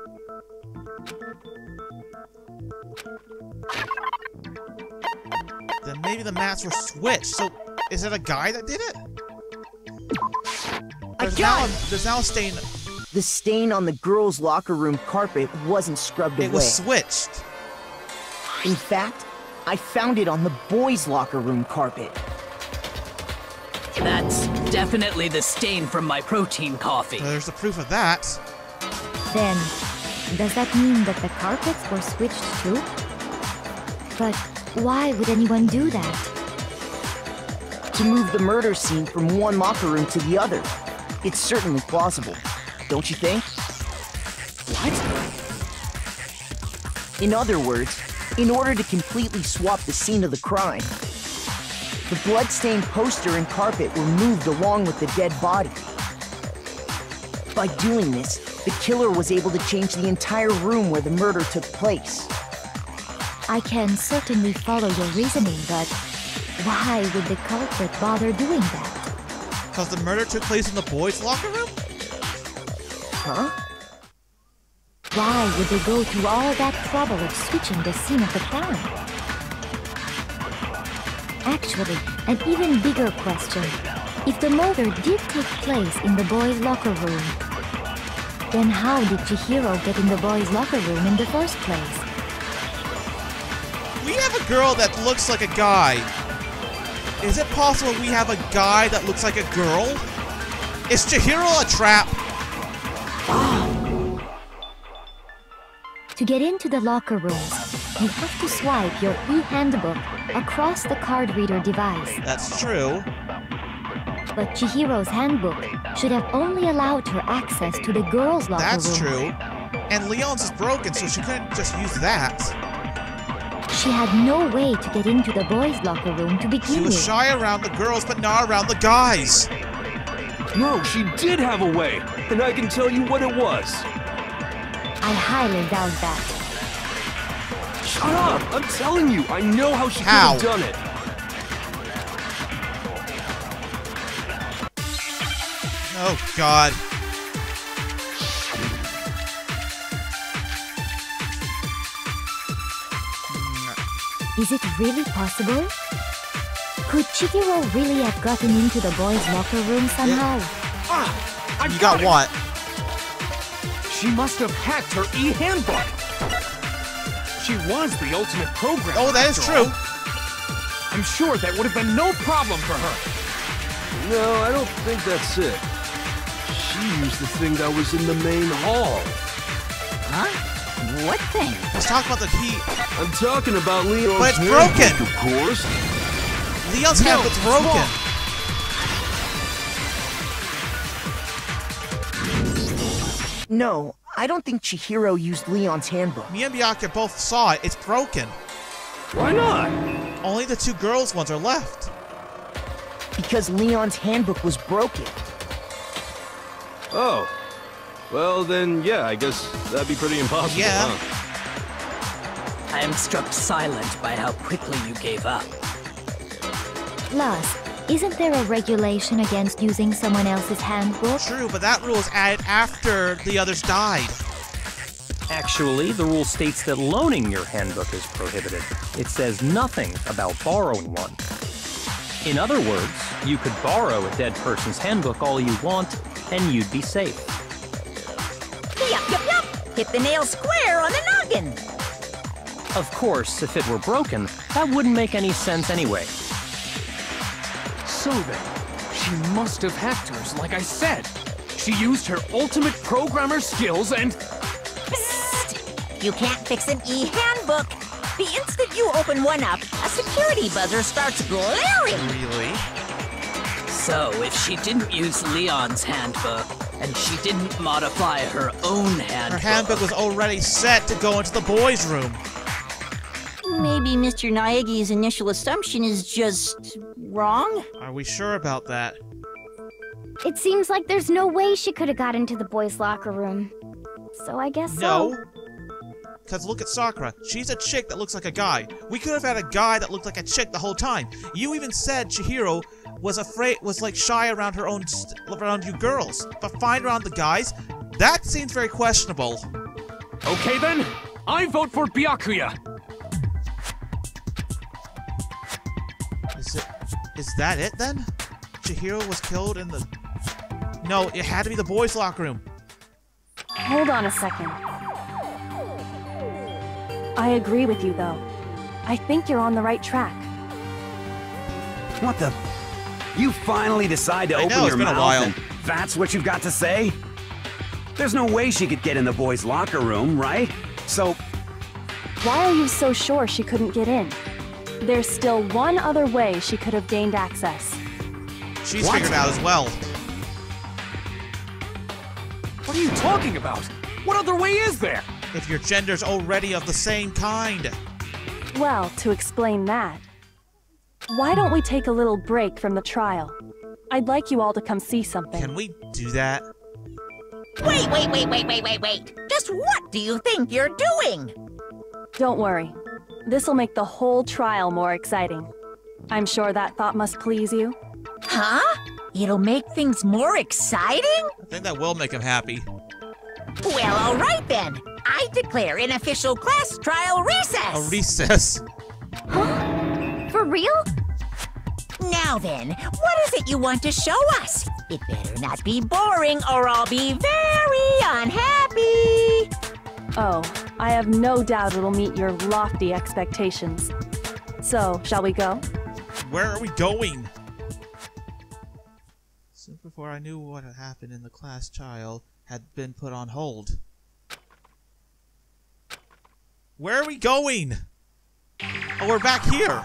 Then maybe the mats were switched. So, is it a guy that did it? There's now a stain. The stain on the girls' locker room carpet wasn't scrubbed away. It was switched. In fact, I found it on the boys' locker room carpet. That's definitely the stain from my protein coffee. Well, there's the proof of that. Then, does that mean that the carpets were switched too? But why would anyone do that? To move the murder scene from one locker room to the other. It's certainly plausible, don't you think? What? In other words, in order to completely swap the scene of the crime, the blood-stained poster and carpet were moved along with the dead body. By doing this, the killer was able to change the entire room where the murder took place. I can certainly follow your reasoning, but why would the culprit bother doing that? Because the murder took place in the boys' locker room? Huh? Why would they go through all that trouble of switching the scene of the crime? Actually, an even bigger question. If the murder did take place in the boys' locker room, then how did Chihiro get in the boys' locker room in the first place? We have a girl that looks like a guy. Is it possible we have a guy that looks like a girl? Is Chihiro a trap? To get into the locker rooms, you have to swipe your e-handbook across the card reader device. That's true. But Chihiro's handbook should have only allowed her access to the girls' locker room. That's true. And Leon's is broken, so she couldn't just use that. She had no way to get into the boys' locker room to begin with. She was shy around the girls, but not around the guys. No, she did have a way, and I can tell you what it was. I highly doubt that. Shut up! I'm telling you, I know how she could have done it. Oh, God. Is it really possible? Could Chihiro really have gotten into the boys' locker room somehow? You got what? She must have hacked her e-handbook. she was the ultimate programmer. Oh, that is after true. all. I'm sure that would have been no problem for her. No, I don't think that's it. She used the thing that was in the main hall. Huh? What thing? Let's talk about the key. I'm talking about Leon's But it's handbook, broken. of course. Leon's handbook's broken. No, I don't think Chihiro used Leon's handbook. Me and Byakuya both saw it. It's broken. Why not? Only the two girls' ones are left. Because Leon's handbook was broken. Oh. Well, then, yeah, I guess that'd be pretty impossible, Yeah. huh? I am struck silent by how quickly you gave up. Plus, isn't there a regulation against using someone else's handbook? True, but that rule is added after the others died. Actually, the rule states that loaning your handbook is prohibited. It says nothing about borrowing one. In other words, you could borrow a dead person's handbook all you want, and you'd be safe. Yup. Hit the nail square on the noggin. Of course, if it were broken, that wouldn't make any sense anyway. So then, she must have hacked hers, like I said. She used her ultimate programmer skills and... Psst! You can't fix an e-handbook. The instant you open one up, a security buzzer starts glaring. Really? So, if she didn't use Leon's handbook, and she didn't modify her own handbook... Her handbook was already set to go into the boys' room. Maybe Mr. Naegi's initial assumption is just wrong? Are we sure about that? It seems like there's no way she could have got into the boys' locker room. So I guess so. No. Because look at Sakura. She's a chick that looks like a guy. We could have had a guy that looked like a chick the whole time. You even said Chihiro was like shy around around you girls. But fine around the guys? That seems very questionable. Okay then, I vote for Byakuya. Is that it then? Chihiro was killed in the... No, it had to be the boys' locker room. Hold on a second. I agree with you, though. I think you're on the right track. What the? You finally decide to open know, it's your been a mouth while. and that's what you've got to say? There's no way she could get in the boys' locker room, right? So... Why are you so sure she couldn't get in? There's still one other way she could have gained access. She's figured it out as well. What are you talking about? What other way is there? If your gender's already of the same kind. Well, to explain that, why don't we take a little break from the trial? I'd like you all to come see something. Can we do that? Wait. Just what do you think you're doing? Don't worry. This'll make the whole trial more exciting. I'm sure that thought must please you. Huh? It'll make things more exciting? I think that will make him happy. Well, all right then. I declare an official class trial recess. A recess? Huh? For real? Now then, what is it you want to show us? It better not be boring or I'll be very unhappy. Oh, I have no doubt it'll meet your lofty expectations. So, shall we go? Where are we going? Since before I knew what had happened in the class trial had been put on hold. Where are we going? Oh, we're back here.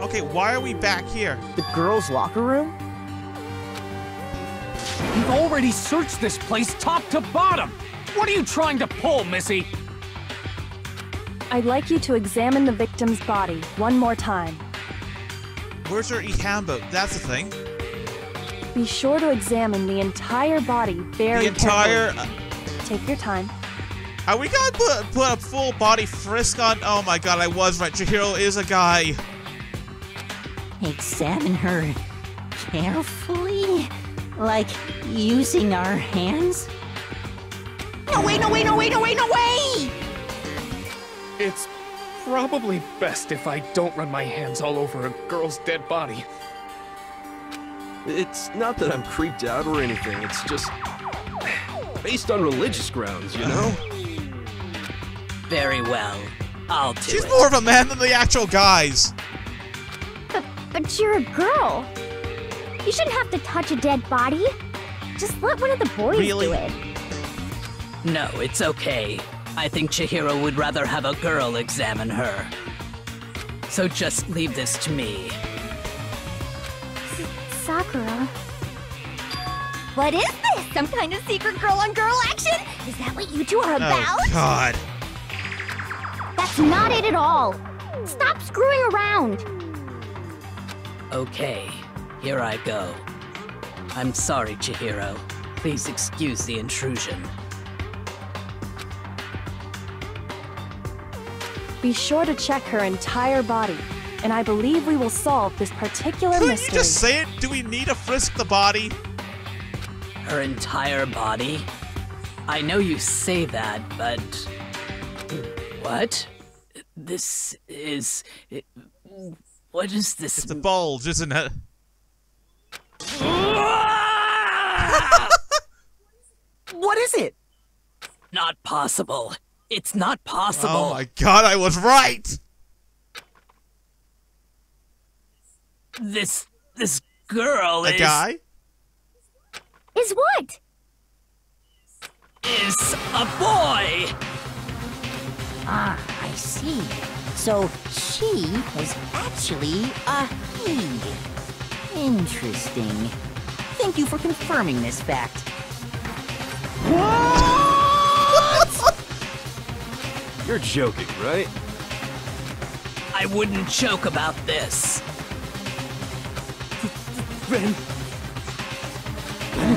Okay, why are we back here? The girls' locker room? We've already searched this place top to bottom. What are you trying to pull, Missy? I'd like you to examine the victim's body one more time. Where's her e-handbook? That's the thing. Be sure to examine the entire body very entire... carefully. Take your time. Are we gonna put a full body frisk on? Oh my god, I was right. Chihiro is a guy. Examine her carefully? Like using our hands? No way! It's probably best if I don't run my hands all over a girl's dead body. It's not that I'm creeped out or anything, it's just... based on religious grounds, you know? Very well. I'll do She's it. more of a man than the actual guys. But you're a girl. You shouldn't have to touch a dead body. Just let one of the boys do it. No, it's okay. I think Chihiro would rather have a girl examine her. So just leave this to me. Sakura. What is this? Some kind of secret girl-on-girl action? Is that what you two are about? Oh, God. That's not it at all. Stop screwing around. Okay, here I go. I'm sorry, Chihiro. Please excuse the intrusion. Be sure to check her entire body, and I believe we will solve this particular Couldn't mystery. you just say it? Do we need to frisk the body? Her entire body? I know you say that, but... What? This is... What is this? It's a bulge, isn't it? What is it? Not possible. It's not possible. Oh my God, I was right! This girl A guy? Is what? Is a boy! Ah, I see. So she was actually a he. Interesting. Thank you for confirming this fact. You're joking, right? I wouldn't joke about this. Then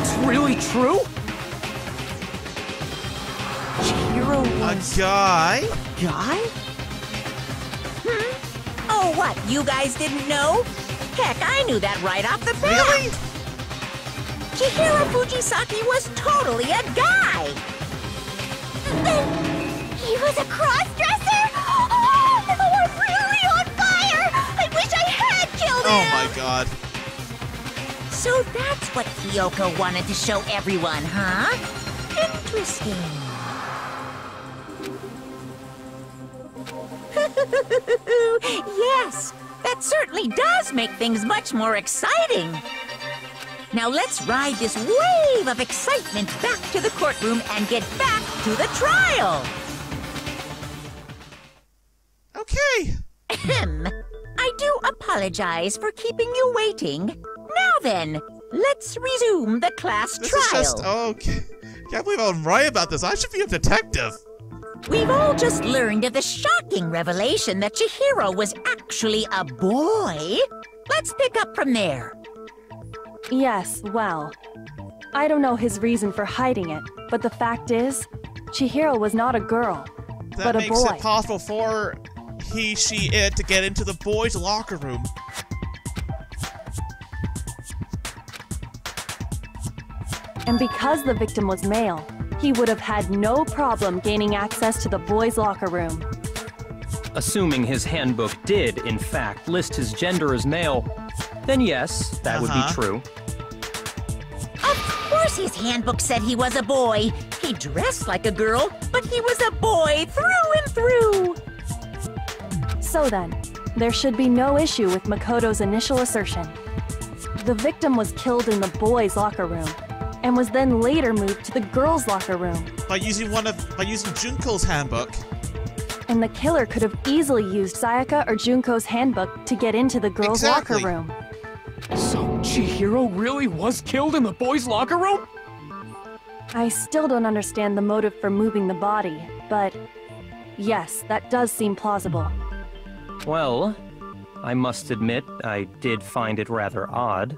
it's really true? Chihiro was A guy? guy? Oh, what? You guys didn't know? Heck, I knew that right off the bat. Really? Chihiro Fujisaki was totally a guy. He was a cross-dresser? Oh, I'm really on fire! I wish I had killed him! Oh my God. So that's what Kyoko wanted to show everyone, huh? Interesting. Yes, that certainly does make things much more exciting. Now let's ride this wave of excitement back to the courtroom and get back to the trial. Okay. I do apologize for keeping you waiting. Now then, let's resume the class This trial. is just... Okay. Can't believe I'm right about this. I should be a detective. We've all just learned of the shocking revelation that Chihiro was actually a boy. Let's pick up from there. Yes, well, I don't know his reason for hiding it, but the fact is, Chihiro was not a girl, That but a makes boy. it possible for he, she, it to get into the boys' locker room. And because the victim was male, he would have had no problem gaining access to the boys' locker room. Assuming his handbook did, in fact, list his gender as male, then yes, that would be true. Of course his handbook said he was a boy. He dressed like a girl, but he was a boy through and through. So then, there should be no issue with Makoto's initial assertion. The victim was killed in the boys' locker room, and was then later moved to the girls' locker room. By using Junko's handbook. And the killer could have easily used Sayaka or Junko's handbook to get into the girls' locker room. So Chihiro really was killed in the boys' locker room? I still don't understand the motive for moving the body, but yes, that does seem plausible. Well, I must admit, I did find it rather odd.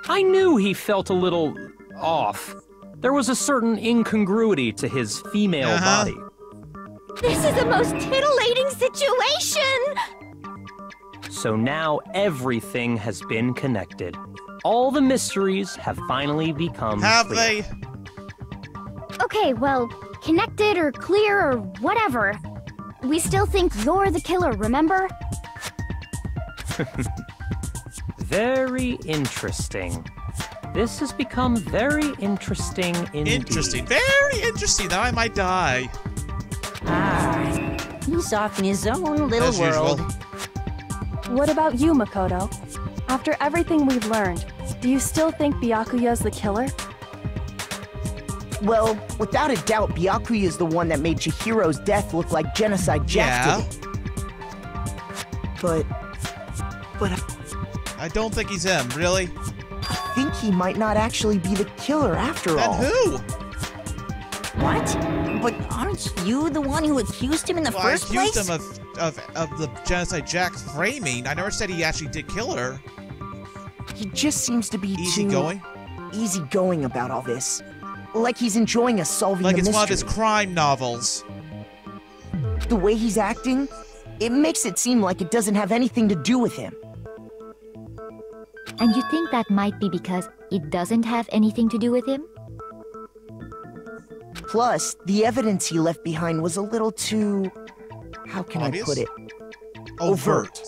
I knew he felt a little off. There was a certain incongruity to his female body. This is a most titillating situation! So now everything has been connected. All the mysteries have finally become Have clear. they? Okay, well, connected or clear or whatever. We still think you're the killer, remember? Very interesting. This has become very interesting indeed. Interesting. Very interesting. Now I might die. He's off in his own little As world. usual. What about you, Makoto? After everything we've learned, do you still think Byakuya's the killer? Well, without a doubt, Byakuya is the one that made Chihiro's death look like Genocide Jack did it. But I don't think he's him, really. I think he might not actually be the killer after all. Then who? What? But aren't you the one who accused him in the first place? I accused him of the Genocide Jack framing. I never said he actually did kill her. He just seems to be easygoing about all this. Like he's enjoying us solving the mystery. Like it's one of his crime novels. The way he's acting, it makes it seem like it doesn't have anything to do with him. And you think that might be because it doesn't have anything to do with him? Plus, the evidence he left behind was a little too... how can I put it? Overt.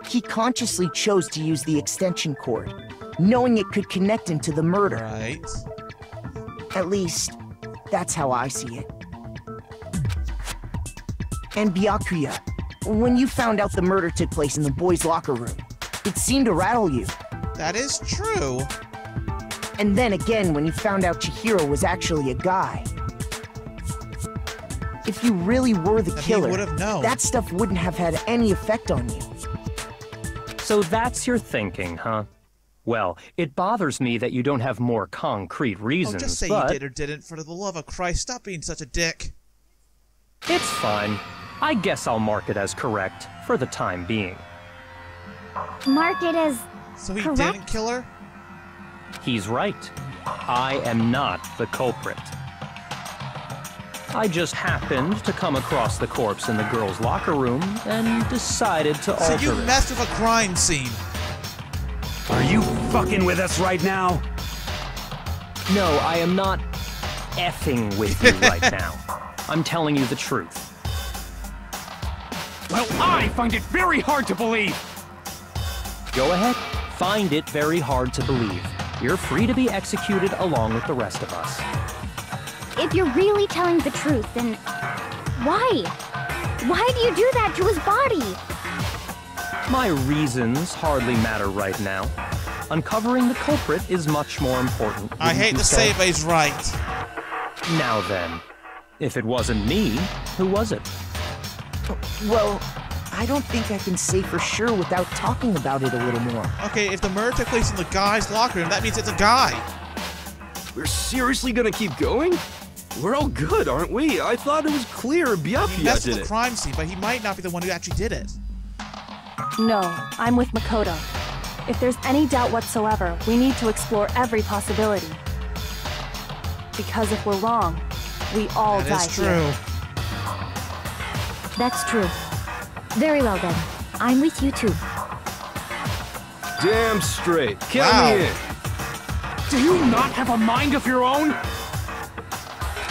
He consciously chose to use the extension cord, knowing it could connect him to the murder. Right. At least, that's how I see it. And Byakuya, when you found out the murder took place in the boys' locker room, it seemed to rattle you. That is true. And then again, when you found out Chihiro was actually a guy. If you really were the killer, that stuff wouldn't have had any effect on you. So that's your thinking, huh? Well, it bothers me that you don't have more concrete reasons, just say but... you did or didn't, for the love of Christ, stop being such a dick. It's fine. I guess I'll mark it as correct, for the time being. Mark it as So he correct? didn't kill her? He's right. I am not the culprit. I just happened to come across the corpse in the girls' locker room and decided to alter it. So you messed with a crime scene. Are you fucking with us right now? No, I am not effing with you right now. I'm telling you the truth. Well, I find it very hard to believe. Go ahead. Find it very hard to believe. You're free to be executed along with the rest of us. If you're really telling the truth, then why? Why do you do that to his body? My reasons hardly matter right now. Uncovering the culprit is much more important. I hate to say it, but he's right. Now then, if it wasn't me, who was it? Well, I don't think I can say for sure without talking about it a little more. Okay, if the murder took place in the guy's locker room, that means it's a guy. We're seriously gonna keep going? We're all good, aren't we? I thought it was clear Byakuya He messed did with the crime scene, but he might not be the one who actually did it. No, I'm with Makoto. If there's any doubt whatsoever, we need to explore every possibility. Because if we're wrong, we all die That is true. here. That's true. Very well then. I'm with you too. Damn straight. Count me in. Do you not have a mind of your own?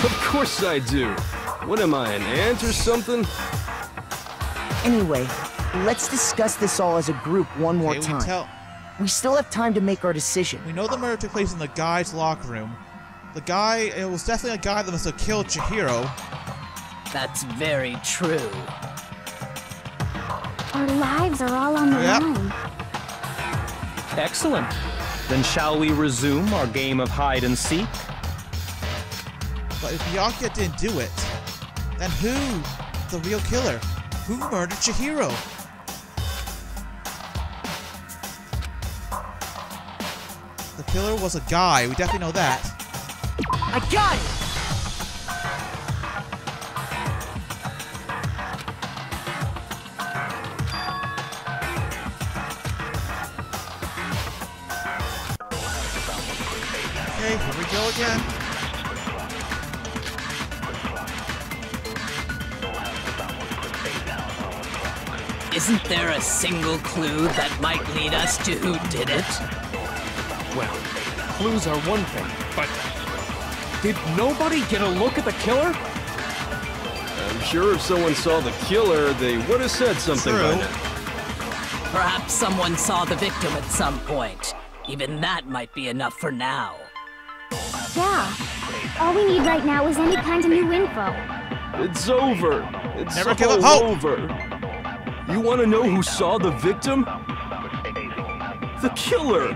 Of course I do. What am I, an ant or something? Anyway, let's discuss this all as a group one more time. We still have time to make our decision. We know the murder took place in the guy's locker room. It was definitely a guy that must have killed Chihiro. That's very true. Our lives are all on the line. Excellent. Then shall we resume our game of hide and seek? But if Byakuya didn't do it, then who's the real killer? Who murdered Chihiro? The killer was a guy, we definitely know that. I got it! Okay, here we go again. Isn't there a single clue that might lead us to who did it? Well, clues are one thing, but did nobody get a look at the killer? I'm sure if someone saw the killer, they would have said something by now. Perhaps someone saw the victim at some point. Even that might be enough for now. Yeah. All we need right now is any kind of new info. It's over. It's Never give up all hope. over. You want to know who saw the victim? The killer.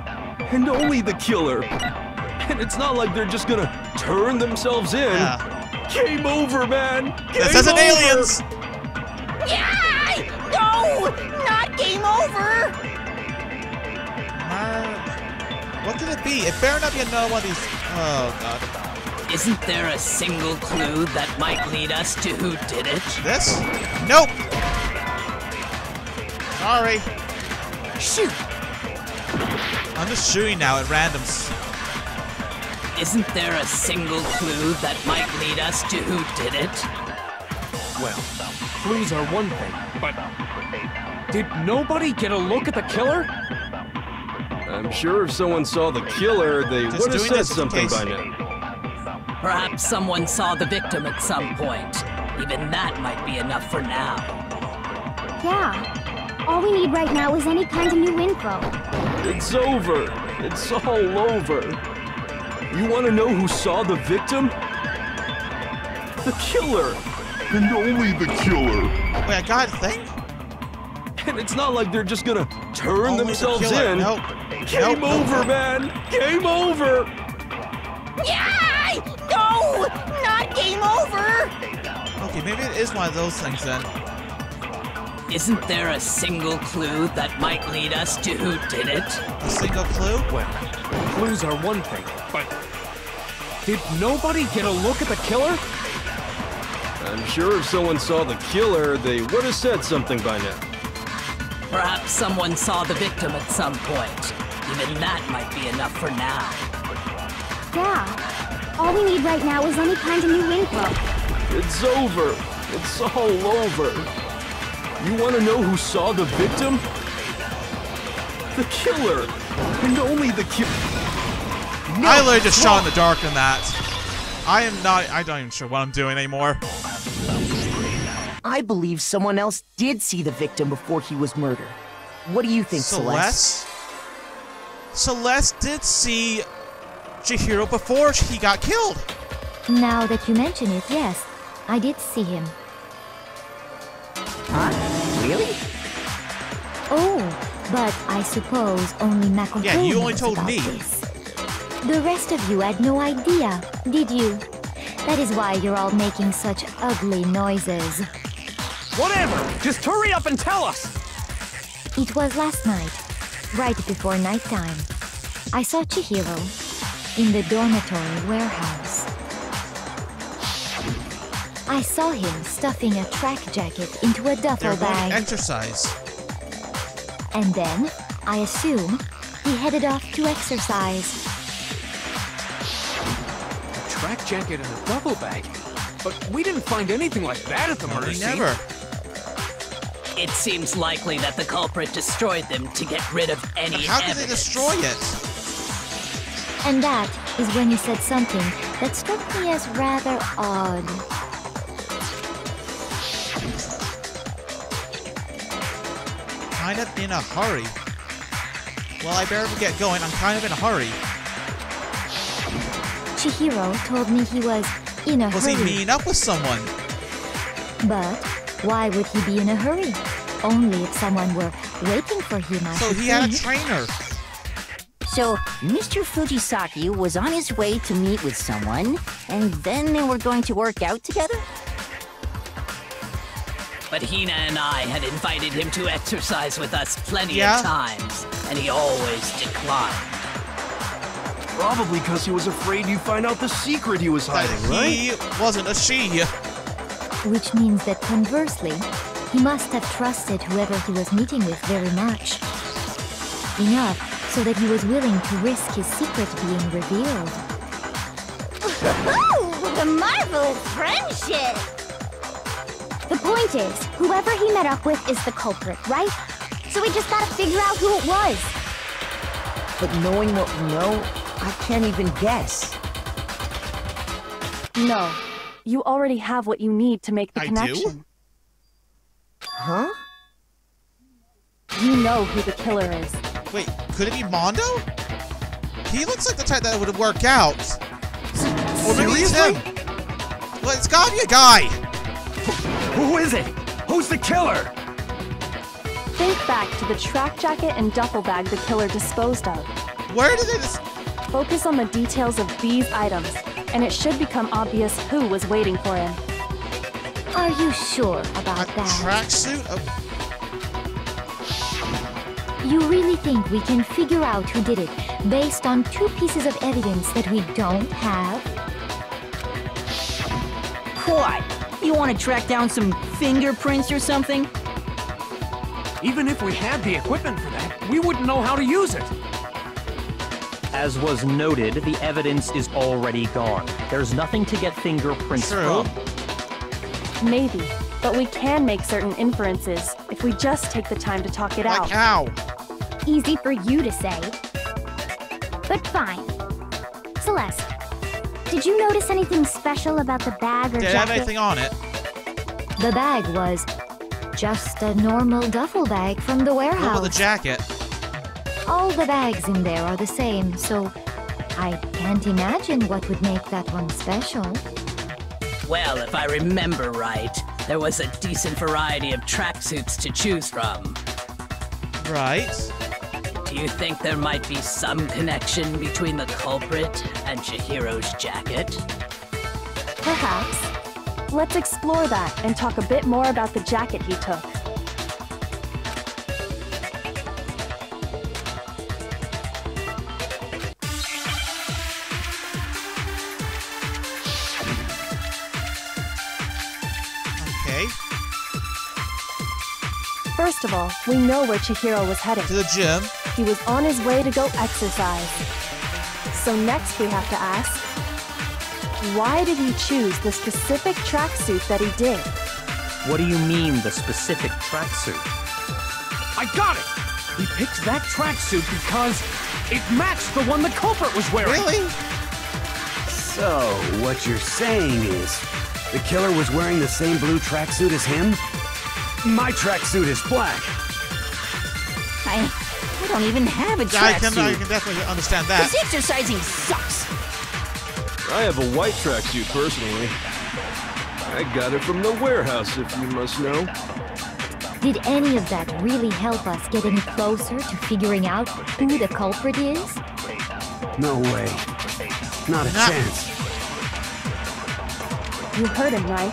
And only the killer. And it's not like they're just gonna turn themselves in. Yeah. Game over, man. This isn't Aliens. Yeah! No! Not game over! What could it be? It better not be another one of these. Oh god. Isn't there a single clue that might lead us to who did it? This? Nope. Sorry. Shoot! I'm just shooting now at randoms. Isn't there a single clue that might lead us to who did it? Well, clues are one thing, but did nobody get a look at the killer? I'm sure if someone saw the killer, they Just would have doing said this in something case. by now. Perhaps someone saw the victim at some point. Even that might be enough for now. Yeah. All we need right now is any kind of new info. It's over. It's all over. You want to know who saw the victim? The killer. And only the killer. Wait, I got a thing? And it's not like they're just gonna turn Only the themselves killer. in. Nope. Game Nope. over, man. Game over. Yeah! No! Not game over! Okay, maybe it is one of those things then. Isn't there a single clue that might lead us to who did it? A single clue? Well, clues are one thing, but did nobody get a look at the killer? I'm sure if someone saw the killer, they would have said something by now. Perhaps someone saw the victim at some point. Even that might be enough for now. Yeah. All we need right now is any kind of new info. It's over. It's all over. You want to know who saw the victim? The killer. And only the killer. No, I literally just shot in the dark in that. I'm not even sure what I'm doing anymore. I believe someone else did see the victim before he was murdered. What do you think, Celeste? Celeste did see Chihiro before he got killed. Now that you mention it, yes, I did see him. Huh? Really? Oh, but I suppose only Makoto Yeah, you only knows told about me. this. The rest of you had no idea, did you? That is why you're all making such ugly noises. Whatever! Just hurry up and tell us! It was last night, right before nighttime. I saw Chihiro in the dormitory warehouse. I saw him stuffing a track jacket into a duffel They're going bag. to exercise. And then, I assume, he headed off to exercise. A track jacket and a duffel bag? But we didn't find anything like that at the murder scene. Never. It seems likely that the culprit destroyed them to get rid of any But how could evidence. they destroy it? And that is when you said something that struck me as rather odd. Kind of in a hurry. Well, I better get going. I'm kind of in a hurry. Chihiro told me he was in a Was hurry. he meeting up with someone? But why would he be in a hurry? Only if someone were waiting for him, I So should he had a think. trainer. So, Mr. Fujisaki was on his way to meet with someone, and then they were going to work out together? But Hina and I had invited him to exercise with us plenty Yeah? of times, and he always declined. Probably because he was afraid you'd find out the secret he was hiding, That right? he wasn't a she. Which means that conversely, he must have trusted whoever he was meeting with very much. Enough so that he was willing to risk his secret being revealed. Ooh, the marvelous friendship! The point is, whoever he met up with is the culprit, right? So we just gotta figure out who it was. But knowing what we know, I can't even guess. No. You already have what you need to make the I connection. do? Huh? You know who the killer is. Wait, could it be Mondo? He looks like the type that would work out. Or maybe it's him. Seriously? Well, it's gotta be a guy. Who is it? Who's the killer? Think back to the track jacket and duffel bag the killer disposed of. Where did they just... Focus on the details of these items, and it should become obvious who was waiting for him. Are you sure about that? Tracksuit? You really think we can figure out who did it based on 2 pieces of evidence that we don't have? What? You want to track down some fingerprints or something? Even if we had the equipment for that, we wouldn't know how to use it. As was noted, the evidence is already gone. There's nothing to get fingerprints from. Maybe, but we can make certain inferences if we just take the time to talk it out. Like how? Easy for you to say. But fine. Celeste, did you notice anything special about the bag or jacket? Did it have anything on it? The bag was just a normal duffel bag from the warehouse. What about the jacket? All the bags in there are the same, so I can't imagine what would make that one special. Well, if I remember right, there was a decent variety of tracksuits to choose from. Right. Do you think there might be some connection between the culprit and Chihiro's jacket? Perhaps. Let's explore that and talk a bit more about the jacket he took. First of all, we know where Chihiro was heading. To the gym. He was on his way to go exercise. So next we have to ask, why did he choose the specific tracksuit that he did? What do you mean, the specific tracksuit? I got it! He picked that tracksuit because it matched the one the culprit was wearing. Really? So, what you're saying is, the killer was wearing the same blue tracksuit as him? My tracksuit is black. I don't even have a tracksuit. I can definitely understand that. This exercising sucks. I have a white tracksuit personally. I got it from the warehouse, if you must know. Did any of that really help us get any closer to figuring out who the culprit is? No way. Not a chance. You heard him, right?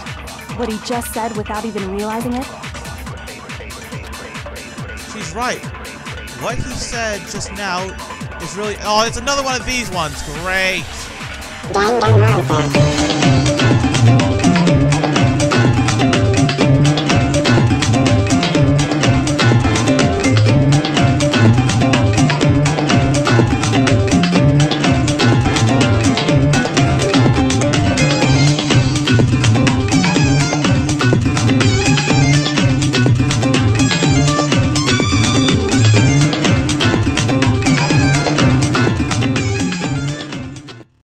What he just said without even realizing it? She's right. What he said just now is really... Oh, it's another one of these ones. Great.